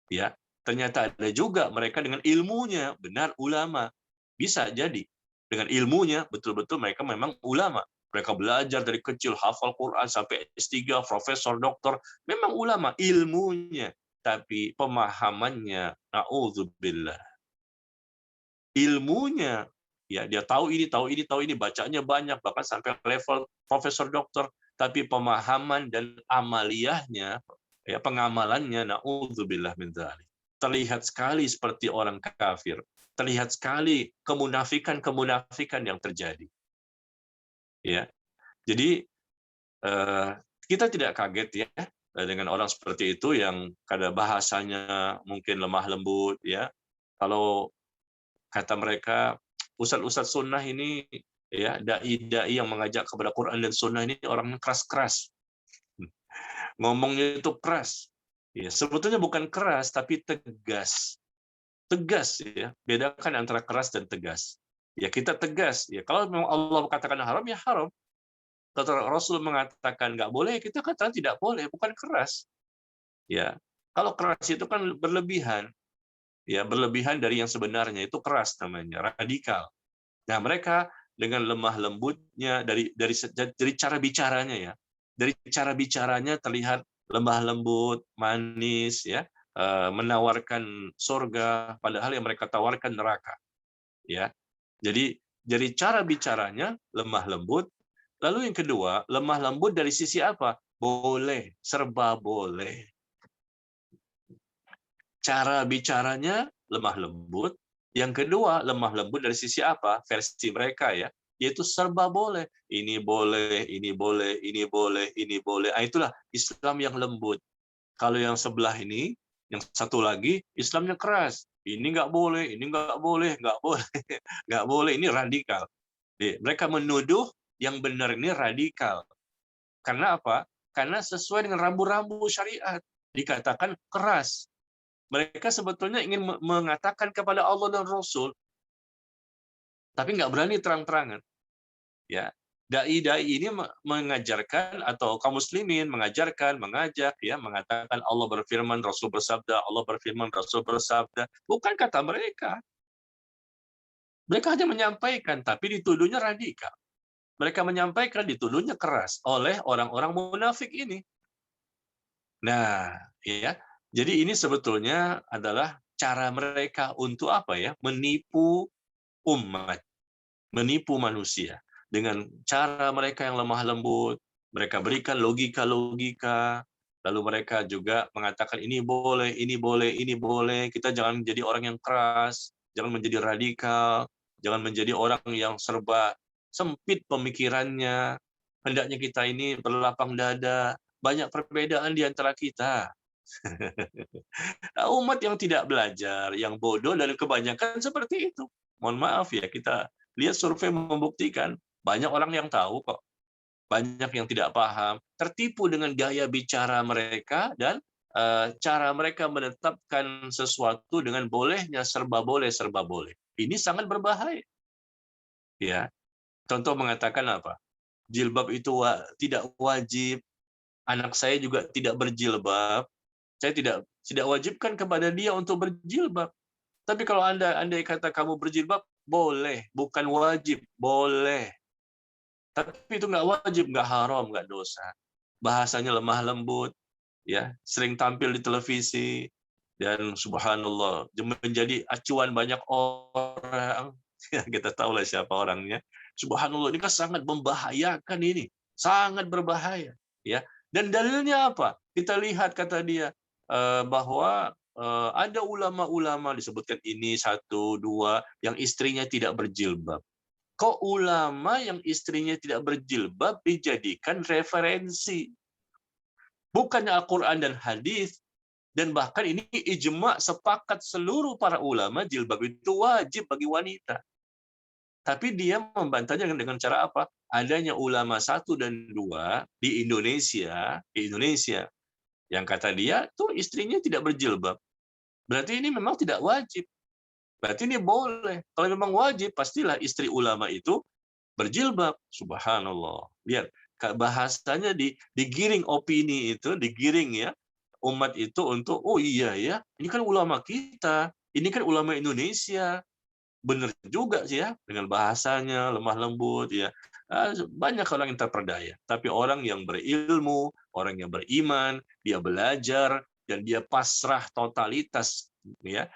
Ya, ternyata ada juga mereka dengan ilmunya benar ulama. Bisa jadi dengan ilmunya betul-betul mereka memang ulama. Mereka belajar dari kecil, hafal Quran sampai S3, profesor, doktor, memang ulama ilmunya, tapi pemahamannya na'udzubillah. Ilmunya ya dia tahu ini, bacanya banyak, bahkan sampai level profesor doktor, tapi pemahaman dan amaliyahnya, ya pengamalannya, na'udzubillah min dzalik. Terlihat sekali seperti orang kafir, terlihat sekali kemunafikan yang terjadi. Ya, jadi kita tidak kaget ya dengan orang seperti itu yang kadang bahasanya mungkin lemah lembut ya. Kalau kata mereka ustadz sunnah ini ya dai yang mengajak kepada Quran dan sunnah ini orangnya keras-keras, ngomongnya itu keras. Ya, sebetulnya bukan keras tapi tegas ya. Bedakan antara keras dan tegas. Ya kita tegas ya. Kalau memang Allah katakan haram ya haram. Kalau Rasul mengatakan nggak boleh, kita katakan tidak boleh, bukan keras. Ya kalau keras itu kan berlebihan. Ya berlebihan dari yang sebenarnya, itu keras namanya, radikal. Nah mereka dengan lemah lembutnya dari cara bicaranya ya, dari cara bicaranya terlihat lemah lembut, manis ya, menawarkan surga padahal yang mereka tawarkan neraka. Ya, jadi cara bicaranya lemah lembut. Lalu yang kedua, lemah lembut dari sisi apa? Boleh, serba boleh. Cara bicaranya lemah lembut. Yang kedua, lemah lembut dari sisi apa? Versi mereka ya, yaitu serba boleh. Ini boleh, ini boleh, ini boleh, ini boleh. Nah, itulah Islam yang lembut. Kalau yang sebelah ini, yang satu lagi, Islamnya keras. Ini nggak boleh, ini nggak boleh, nggak boleh, nggak boleh. Ini radikal. Mereka menuduh yang benar ini radikal. Karena apa? Karena sesuai dengan rambu-rambu syariat. Dikatakan keras. Mereka sebetulnya ingin mengatakan kepada Allah dan Rasul, tapi nggak berani terang-terangan. Ya, dai-dai ini mengajarkan atau kaum muslimin mengajarkan, mengajak, ya, mengatakan Allah berfirman, Rasul bersabda, Allah berfirman, Rasul bersabda. Bukan kata mereka. Mereka hanya menyampaikan, tapi dituduhnya radikal. mereka menyampaikan dituduhnya keras oleh orang-orang munafik ini. Nah, ya. Jadi ini sebetulnya adalah cara mereka untuk apa ya? Menipu umat, menipu manusia dengan cara mereka yang lemah lembut. Mereka berikan logika-logika, lalu mereka juga mengatakan ini boleh, ini boleh, ini boleh. Kita jangan menjadi orang yang keras, jangan menjadi radikal, jangan menjadi orang yang serba sempit pemikirannya. Hendaknya kita ini berlapang dada. Banyak perbedaan di antara kita. Umat yang tidak belajar, yang bodoh, dan kebanyakan seperti itu. Mohon maaf ya, kita lihat survei membuktikan banyak orang yang tahu kok, banyak yang tidak paham, tertipu dengan gaya bicara mereka dan cara mereka menetapkan sesuatu dengan bolehnya, serba boleh, serba boleh. Ini sangat berbahaya. Ya, contoh mengatakan apa? Jilbab itu tidak wajib. Anak saya juga tidak berjilbab. Saya tidak wajibkan kepada dia untuk berjilbab. Tapi kalau andai kata kamu berjilbab, boleh, bukan wajib, boleh. Tapi itu nggak wajib, nggak haram, nggak dosa. Bahasanya lemah lembut, ya, sering tampil di televisi, dan subhanallah menjadi acuan banyak orang. Ya, kita tahulah siapa orangnya. Subhanallah, ini kan sangat membahayakan ini, sangat berbahaya. Ya, dan dalilnya apa? Kita lihat kata dia bahwa ada ulama-ulama disebutkan ini 1, 2 yang istrinya tidak berjilbab. Kok ulama yang istrinya tidak berjilbab dijadikan referensi? Bukannya Al-Quran dan hadis, dan bahkan ini ijma sepakat seluruh para ulama jilbab itu wajib bagi wanita. Tapi dia membantahnya dengan cara apa? Adanya ulama 1 dan 2 di Indonesia, yang kata dia tuh istrinya tidak berjilbab. Berarti ini memang tidak wajib. Berarti ini boleh. Kalau memang wajib, pastilah istri ulama itu berjilbab. Subhanallah. Lihat, bahasanya digiring opini itu, digiring ya, umat itu untuk, oh iya ya, ini kan ulama kita, ini kan ulama Indonesia. Benar juga sih ya, dengan bahasanya lemah lembut ya. Banyak orang yang terperdaya, tapi orang yang berilmu, orang yang beriman, dia belajar dan dia pasrah totalitas ya.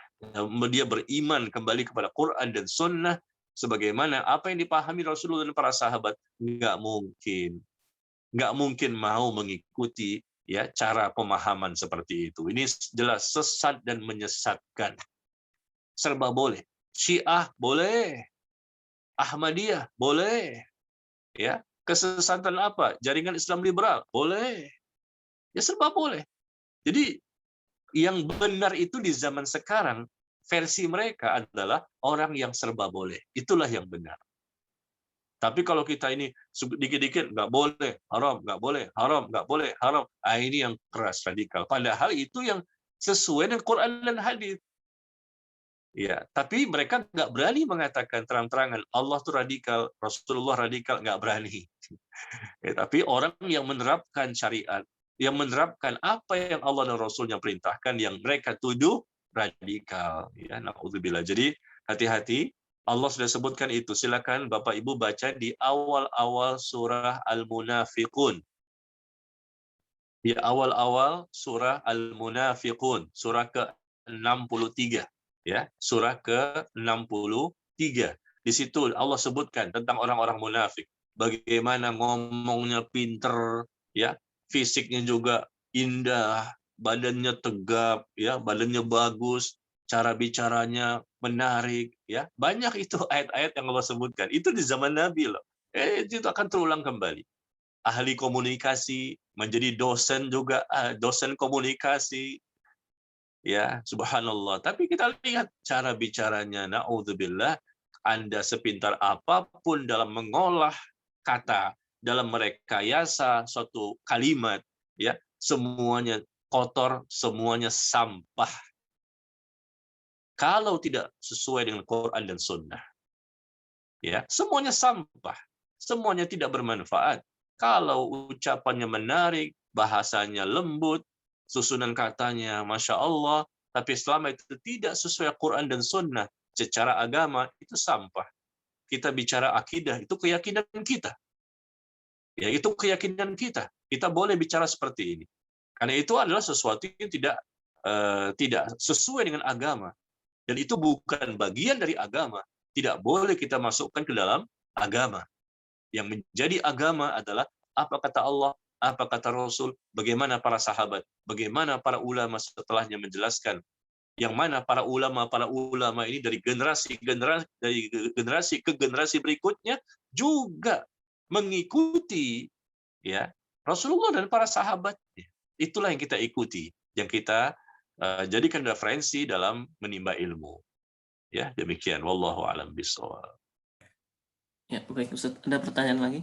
Dia beriman kembali kepada Quran dan Sunnah sebagaimana apa yang dipahami Rasulullah dan para sahabat. Nggak mungkin mau mengikuti ya cara pemahaman seperti itu. Ini jelas sesat dan menyesatkan. Serba boleh. Syiah boleh, Ahmadiyah boleh, ya, kesesatan apa? Jaringan Islam liberal boleh, ya serba boleh. Jadi yang benar itu di zaman sekarang versi mereka adalah orang yang serba boleh. Itulah yang benar. Tapi kalau kita ini dikit-dikit nggak boleh, haram, nggak boleh, haram, nggak boleh, haram. Ini yang keras radikal. Padahal itu yang sesuai dengan Quran dan hadis. Ya, tapi mereka nggak berani mengatakan terang-terangan Allah tuh radikal, Rasulullah radikal, nggak berani. Ya, tapi orang yang menerapkan syariat, yang menerapkan apa yang Allah dan Rasulnya perintahkan, yang mereka tuduh radikal. Ya, naudzubillah. Jadi hati-hati. Allah sudah sebutkan itu. Silakan Bapak Ibu baca di awal-awal surah Al-Munafiqun. Di awal-awal surah Al-Munafiqun, surah ke-63. Ya, surah ke-63. Di situ Allah sebutkan tentang orang-orang munafik. Bagaimana ngomongnya pinter, ya, fisiknya juga indah, badannya tegap, ya, badannya bagus, cara bicaranya menarik, ya. Banyak itu ayat-ayat yang Allah sebutkan. Itu di zaman Nabi loh. Itu akan terulang kembali. Ahli komunikasi, menjadi dosen juga, dosen komunikasi. Ya, subhanallah. Tapi kita lihat cara bicaranya, naudzubillah, Anda sepintar apapun dalam mengolah kata, dalam merekayasa suatu kalimat, ya, semuanya kotor, semuanya sampah. Kalau tidak sesuai dengan Quran dan Sunnah, ya, semuanya sampah, semuanya tidak bermanfaat. Kalau ucapannya menarik, bahasanya lembut, susunan katanya Masya Allah, tapi selama itu tidak sesuai Quran dan Sunnah secara agama, itu sampah. Kita bicara akidah, itu keyakinan kita. Ya, itu keyakinan kita. Kita boleh bicara seperti ini. Karena itu adalah sesuatu yang tidak sesuai dengan agama. Dan itu bukan bagian dari agama. Tidak boleh kita masukkan ke dalam agama. Yang menjadi agama adalah apa kata Allah, apa kata Rasul, bagaimana para sahabat, bagaimana para ulama setelahnya menjelaskan. Yang mana para ulama ini dari generasi ke generasi berikutnya juga mengikuti ya Rasulullah dan para sahabatnya. Itulah yang kita ikuti, yang kita jadikan referensi dalam menimba ilmu. Ya, demikian. Wallahu a'lam bishawab. Ya, baik Ustaz. Ada pertanyaan lagi?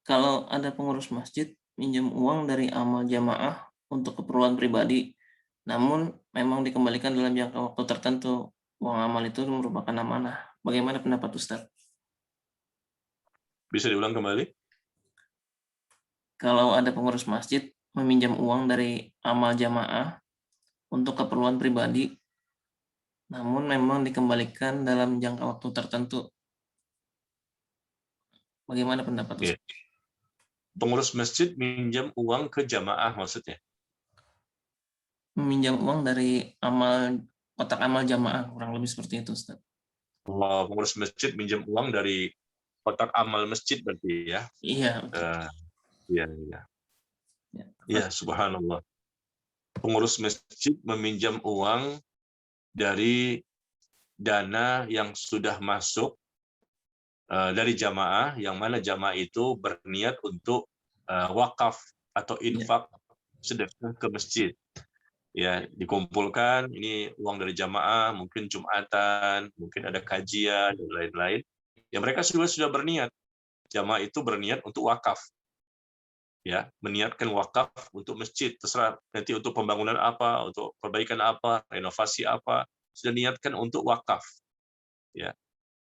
Kalau ada pengurus masjid minjem uang dari amal jamaah untuk keperluan pribadi, namun memang dikembalikan dalam jangka waktu tertentu, uang amal itu merupakan amanah. Bagaimana pendapat Ustaz? Bisa diulang kembali? Kalau ada pengurus masjid meminjam uang dari amal jamaah untuk keperluan pribadi, namun memang dikembalikan dalam jangka waktu tertentu. Bagaimana pendapat Ustaz? Pengurus masjid minjam uang ke jamaah maksudnya? Meminjam uang dari kotak amal jamaah, kurang lebih seperti itu, Ustaz. Pengurus masjid minjam uang dari kotak amal masjid berarti ya? Iya. Iya, subhanallah. Pengurus masjid meminjam uang dari dana yang sudah masuk dari jamaah, yang mana jamaah itu berniat untuk wakaf atau infak sedekah ke masjid. Ya, dikumpulkan ini uang dari jamaah, mungkin Jumatan, mungkin ada kajian dan lain-lain. Ya, mereka sudah berniat. Jamaah itu berniat untuk wakaf. Ya, meniatkan wakaf untuk masjid, terserah nanti untuk pembangunan apa, untuk perbaikan apa, renovasi apa, sudah niatkan untuk wakaf. Ya.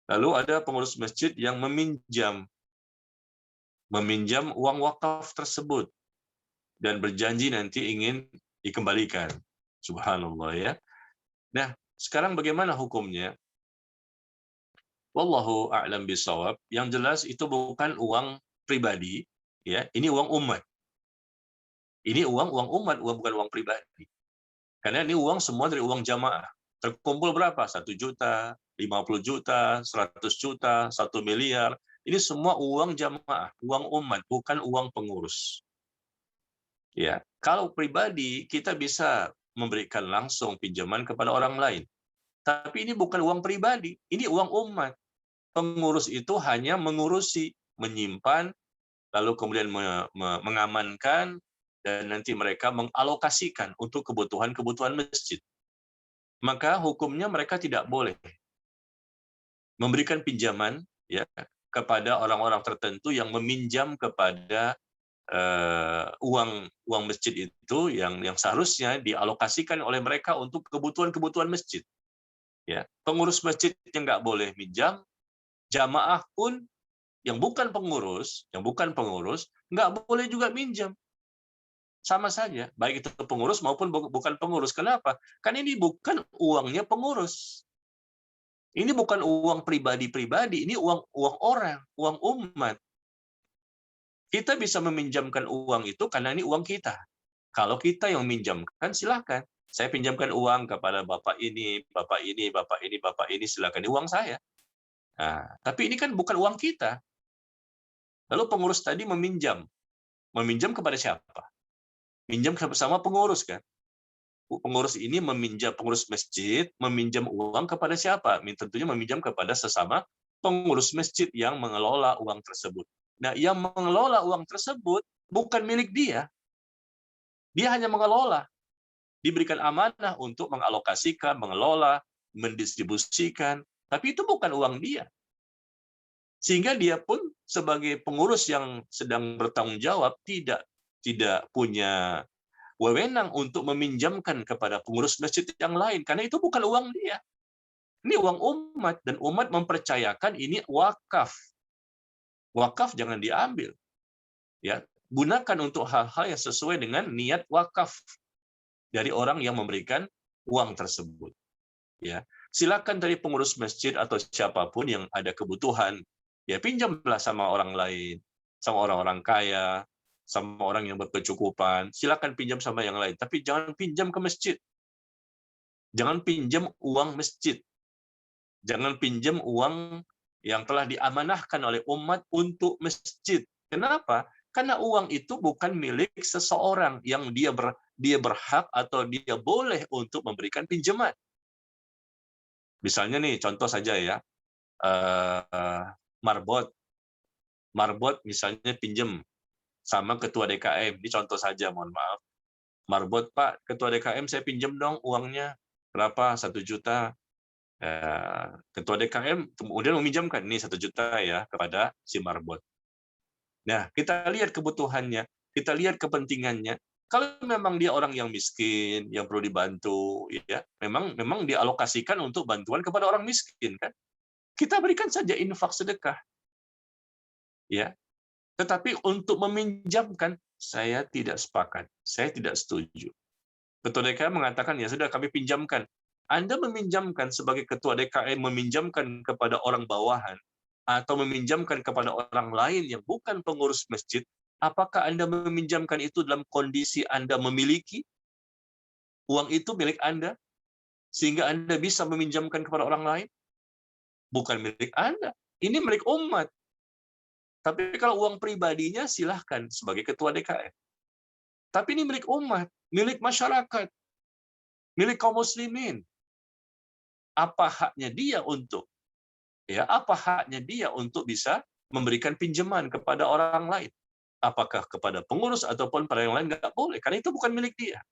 Lalu ada pengurus masjid yang meminjam uang wakaf tersebut dan berjanji nanti ingin dikembalikan. Subhanallah ya. Nah, sekarang bagaimana hukumnya? Wallahu a'lam bishawab. Yang jelas itu bukan uang pribadi, ya. Ini uang umat. Ini uang umat, bukan uang pribadi. Karena ini uang semua dari uang jamaah. Terkumpul berapa? 1 juta, 50 juta, 100 juta, 1 miliar. Ini semua uang jamaah, uang umat, bukan uang pengurus. Ya, kalau pribadi kita bisa memberikan langsung pinjaman kepada orang lain. Tapi ini bukan uang pribadi, ini uang umat. Pengurus itu hanya mengurusi, menyimpan, lalu kemudian mengamankan, dan nanti mereka mengalokasikan untuk kebutuhan-kebutuhan masjid. Maka hukumnya mereka tidak boleh memberikan pinjaman ya kepada orang-orang tertentu yang meminjam kepada uang masjid itu yang seharusnya dialokasikan oleh mereka untuk kebutuhan-kebutuhan masjid. Ya, pengurus masjid yang nggak boleh minjam, jamaah pun yang bukan pengurus nggak boleh juga minjam. Sama saja, baik itu pengurus maupun bukan pengurus. Kenapa? Kan ini bukan uangnya pengurus. Ini bukan uang pribadi-pribadi, ini uang orang, uang umat. Kita bisa meminjamkan uang itu karena ini uang kita. Kalau kita yang meminjamkan, silakan. Saya pinjamkan uang kepada bapak ini, bapak ini, bapak ini, bapak ini, silakan. Ini uang saya. Nah, tapi ini kan bukan uang kita. Lalu pengurus tadi meminjam. Meminjam kepada siapa? Minjam bersama pengurus kan? Pengurus ini pengurus masjid meminjam uang kepada siapa? Tentunya meminjam kepada sesama pengurus masjid yang mengelola uang tersebut. Nah, yang mengelola uang tersebut bukan milik dia. Dia hanya mengelola. Diberikan amanah untuk mengalokasikan, mengelola, mendistribusikan. Tapi itu bukan uang dia. Sehingga dia pun sebagai pengurus yang sedang bertanggung jawab tidak punya wewenang untuk meminjamkan kepada pengurus masjid yang lain. Karena itu bukan uang dia. Ini uang umat. Dan umat mempercayakan ini wakaf. Wakaf jangan diambil. Ya, gunakan untuk hal-hal yang sesuai dengan niat wakaf dari orang yang memberikan uang tersebut. Ya, silakan dari pengurus masjid atau siapapun yang ada kebutuhan, ya pinjamlah sama orang lain. sama orang-orang kaya, sama orang yang berkecukupan. Silakan pinjam sama yang lain, tapi jangan pinjam ke masjid. Jangan pinjam uang masjid. Jangan pinjam uang yang telah diamanahkan oleh umat untuk masjid. Kenapa? Karena uang itu bukan milik seseorang yang dia berhak atau dia boleh untuk memberikan pinjaman. Misalnya nih, contoh saja ya, marbot misalnya pinjam sama ketua DKM. Ini contoh saja, mohon maaf. Marbot, Pak, ketua DKM saya pinjam dong uangnya. Berapa? 1 juta. Ketua DKM kemudian meminjamkan, nih 1 juta ya, kepada si marbot. Nah, kita lihat kebutuhannya, kita lihat kepentingannya. Kalau memang dia orang yang miskin, yang perlu dibantu, ya, memang dialokasikan untuk bantuan kepada orang miskin, kan? Kita berikan saja infak sedekah. Ya. Tetapi untuk meminjamkan, saya tidak sepakat, saya tidak setuju. Ketua DKM mengatakan, ya sudah kami pinjamkan. Anda meminjamkan sebagai ketua DKM, meminjamkan kepada orang bawahan, atau meminjamkan kepada orang lain yang bukan pengurus masjid, apakah Anda meminjamkan itu dalam kondisi Anda memiliki? Uang itu milik Anda, sehingga Anda bisa meminjamkan kepada orang lain? Bukan milik Anda, ini milik umat. Tapi kalau uang pribadinya silahkan sebagai ketua DKM. Tapi ini milik umat, milik masyarakat, milik kaum muslimin. Apa haknya dia untuk bisa memberikan pinjaman kepada orang lain? Apakah kepada pengurus ataupun pada yang lain? Nggak boleh, karena itu bukan milik dia.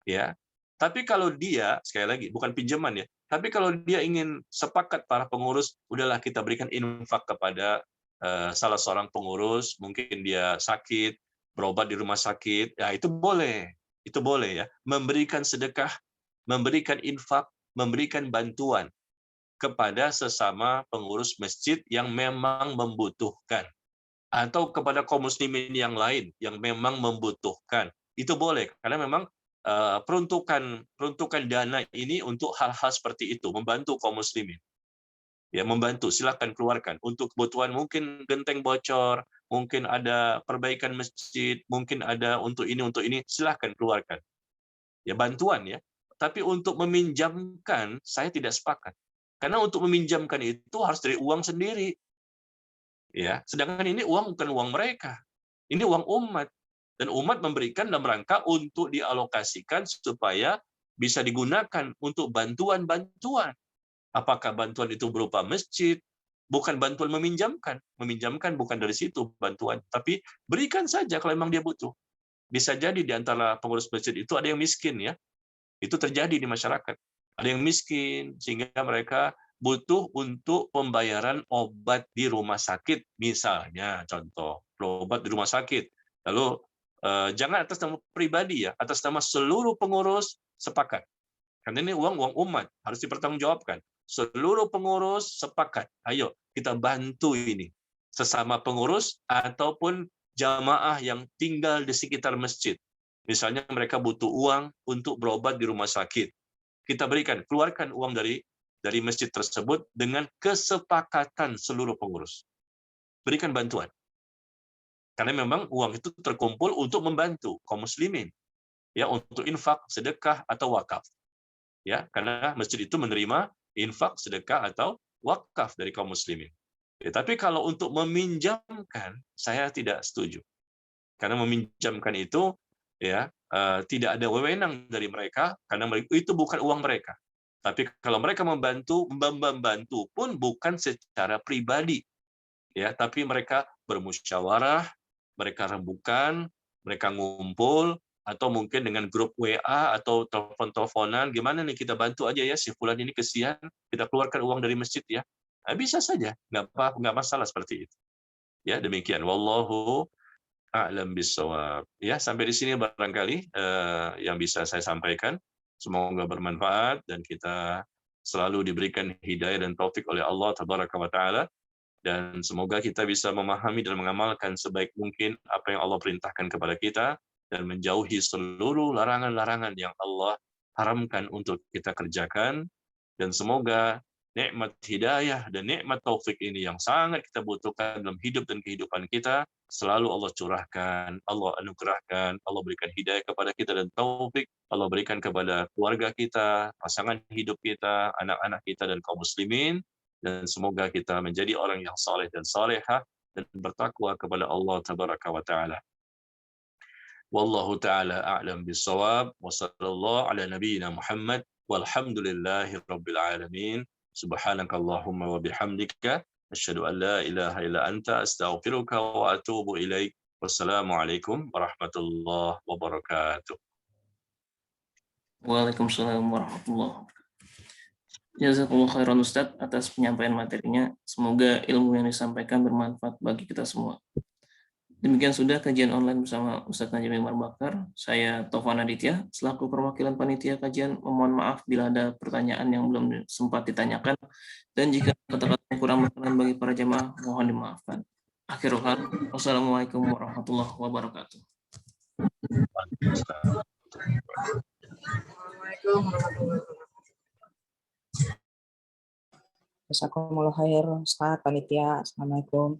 Ya. Tapi kalau dia, sekali lagi, bukan pinjaman ya, tapi kalau dia ingin sepakat para pengurus, udahlah kita berikan infak kepada salah seorang pengurus, mungkin dia sakit, berobat di rumah sakit, ya itu boleh ya, memberikan sedekah, memberikan infak, memberikan bantuan kepada sesama pengurus masjid yang memang membutuhkan, atau kepada kaum muslimin yang lain yang memang membutuhkan, itu boleh, karena memang peruntukan dana ini untuk hal-hal seperti itu, membantu kaum muslimin. Ya, membantu, silakan keluarkan untuk kebutuhan, mungkin genteng bocor, mungkin ada perbaikan masjid, mungkin ada untuk ini, silakan keluarkan. Ya, bantuan ya. Tapi untuk meminjamkan, saya tidak sepakat. Karena untuk meminjamkan itu harus dari uang sendiri. Ya, sedangkan ini uang bukan uang mereka. Ini uang umat. Dan umat memberikan dalam rangka untuk dialokasikan supaya bisa digunakan untuk bantuan-bantuan. Apakah bantuan itu berupa masjid? Bukan bantuan meminjamkan. Meminjamkan bukan dari situ bantuan. Tapi berikan saja kalau memang dia butuh. Bisa jadi di antara pengurus masjid itu ada yang miskin ya. Itu terjadi di masyarakat. Ada yang miskin sehingga mereka butuh untuk pembayaran obat di rumah sakit. Misalnya contoh, obat di rumah sakit. Lalu jangan atas nama pribadi ya, atas nama seluruh pengurus sepakat. Karena ini uang umat, harus dipertanggungjawabkan. Seluruh pengurus sepakat, ayo kita bantu ini. Sesama pengurus ataupun jamaah yang tinggal di sekitar masjid. Misalnya mereka butuh uang untuk berobat di rumah sakit. Kita berikan, keluarkan uang dari masjid tersebut dengan kesepakatan seluruh pengurus. Berikan bantuan. Karena memang uang itu terkumpul untuk membantu kaum muslimin. Ya, untuk infak, sedekah, atau wakaf. Ya, karena masjid itu menerima infak, sedekah, atau wakaf dari kaum muslimin. Ya, tapi kalau untuk meminjamkan, saya tidak setuju. Karena meminjamkan itu ya tidak ada wewenang dari mereka, karena itu bukan uang mereka. Tapi kalau mereka membantu pun bukan secara pribadi, ya, tapi mereka bermusyawarah, mereka rembukan, mereka ngumpul, atau mungkin dengan grup WA atau telepon-teleponan, gimana nih kita bantu aja ya si fulan ini kesian, kita keluarkan uang dari masjid ya. Nah, bisa saja, nggak masalah seperti itu. Ya, demikian. Wallahu a'lam bishawab. Ya, sampai di sini barangkali yang bisa saya sampaikan. Semoga bermanfaat dan kita selalu diberikan hidayah dan taufik oleh Allah Tabaraka wa Ta'ala. Dan semoga kita bisa memahami dan mengamalkan sebaik mungkin apa yang Allah perintahkan kepada kita, dan menjauhi seluruh larangan-larangan yang Allah haramkan untuk kita kerjakan. Dan semoga nikmat hidayah dan nikmat taufik ini yang sangat kita butuhkan dalam hidup dan kehidupan kita, selalu Allah curahkan, Allah anugerahkan, Allah berikan hidayah kepada kita dan taufik, Allah berikan kepada keluarga kita, pasangan hidup kita, anak-anak kita dan kaum muslimin, dan semoga kita menjadi orang yang saleh dan salehah dan bertakwa kepada Allah tabaraka wa taala. Wallahu taala a'lam bissawab wa sallallahu ala nabiyyina Muhammad walhamdulillahi rabbil alamin. Subhanakallahumma wa bihamdika asyhadu an la ilaha illa anta astaghfiruka wa atubu ilaik. Wassalamualaikum warahmatullahi wabarakatuh. Waalaikumsalam warahmatullahi wabarakatuh. Jazakumullah khairan Ustadz atas penyampaian materinya. Semoga ilmu yang disampaikan bermanfaat bagi kita semua. Demikian sudah kajian online bersama Ustadz Najib Mimar Bakar. Saya Taufan Aditya, selaku perwakilan panitia kajian, memohon maaf bila ada pertanyaan yang belum sempat ditanyakan, dan jika kata-kata yang kurang berkenan bagi para jemaah, mohon dimaafkan. Akhirul hal, wassalamualaikum warahmatullahi wabarakatuh. Jazakumullah khair, Ustaz, panitia. Assalamualaikum.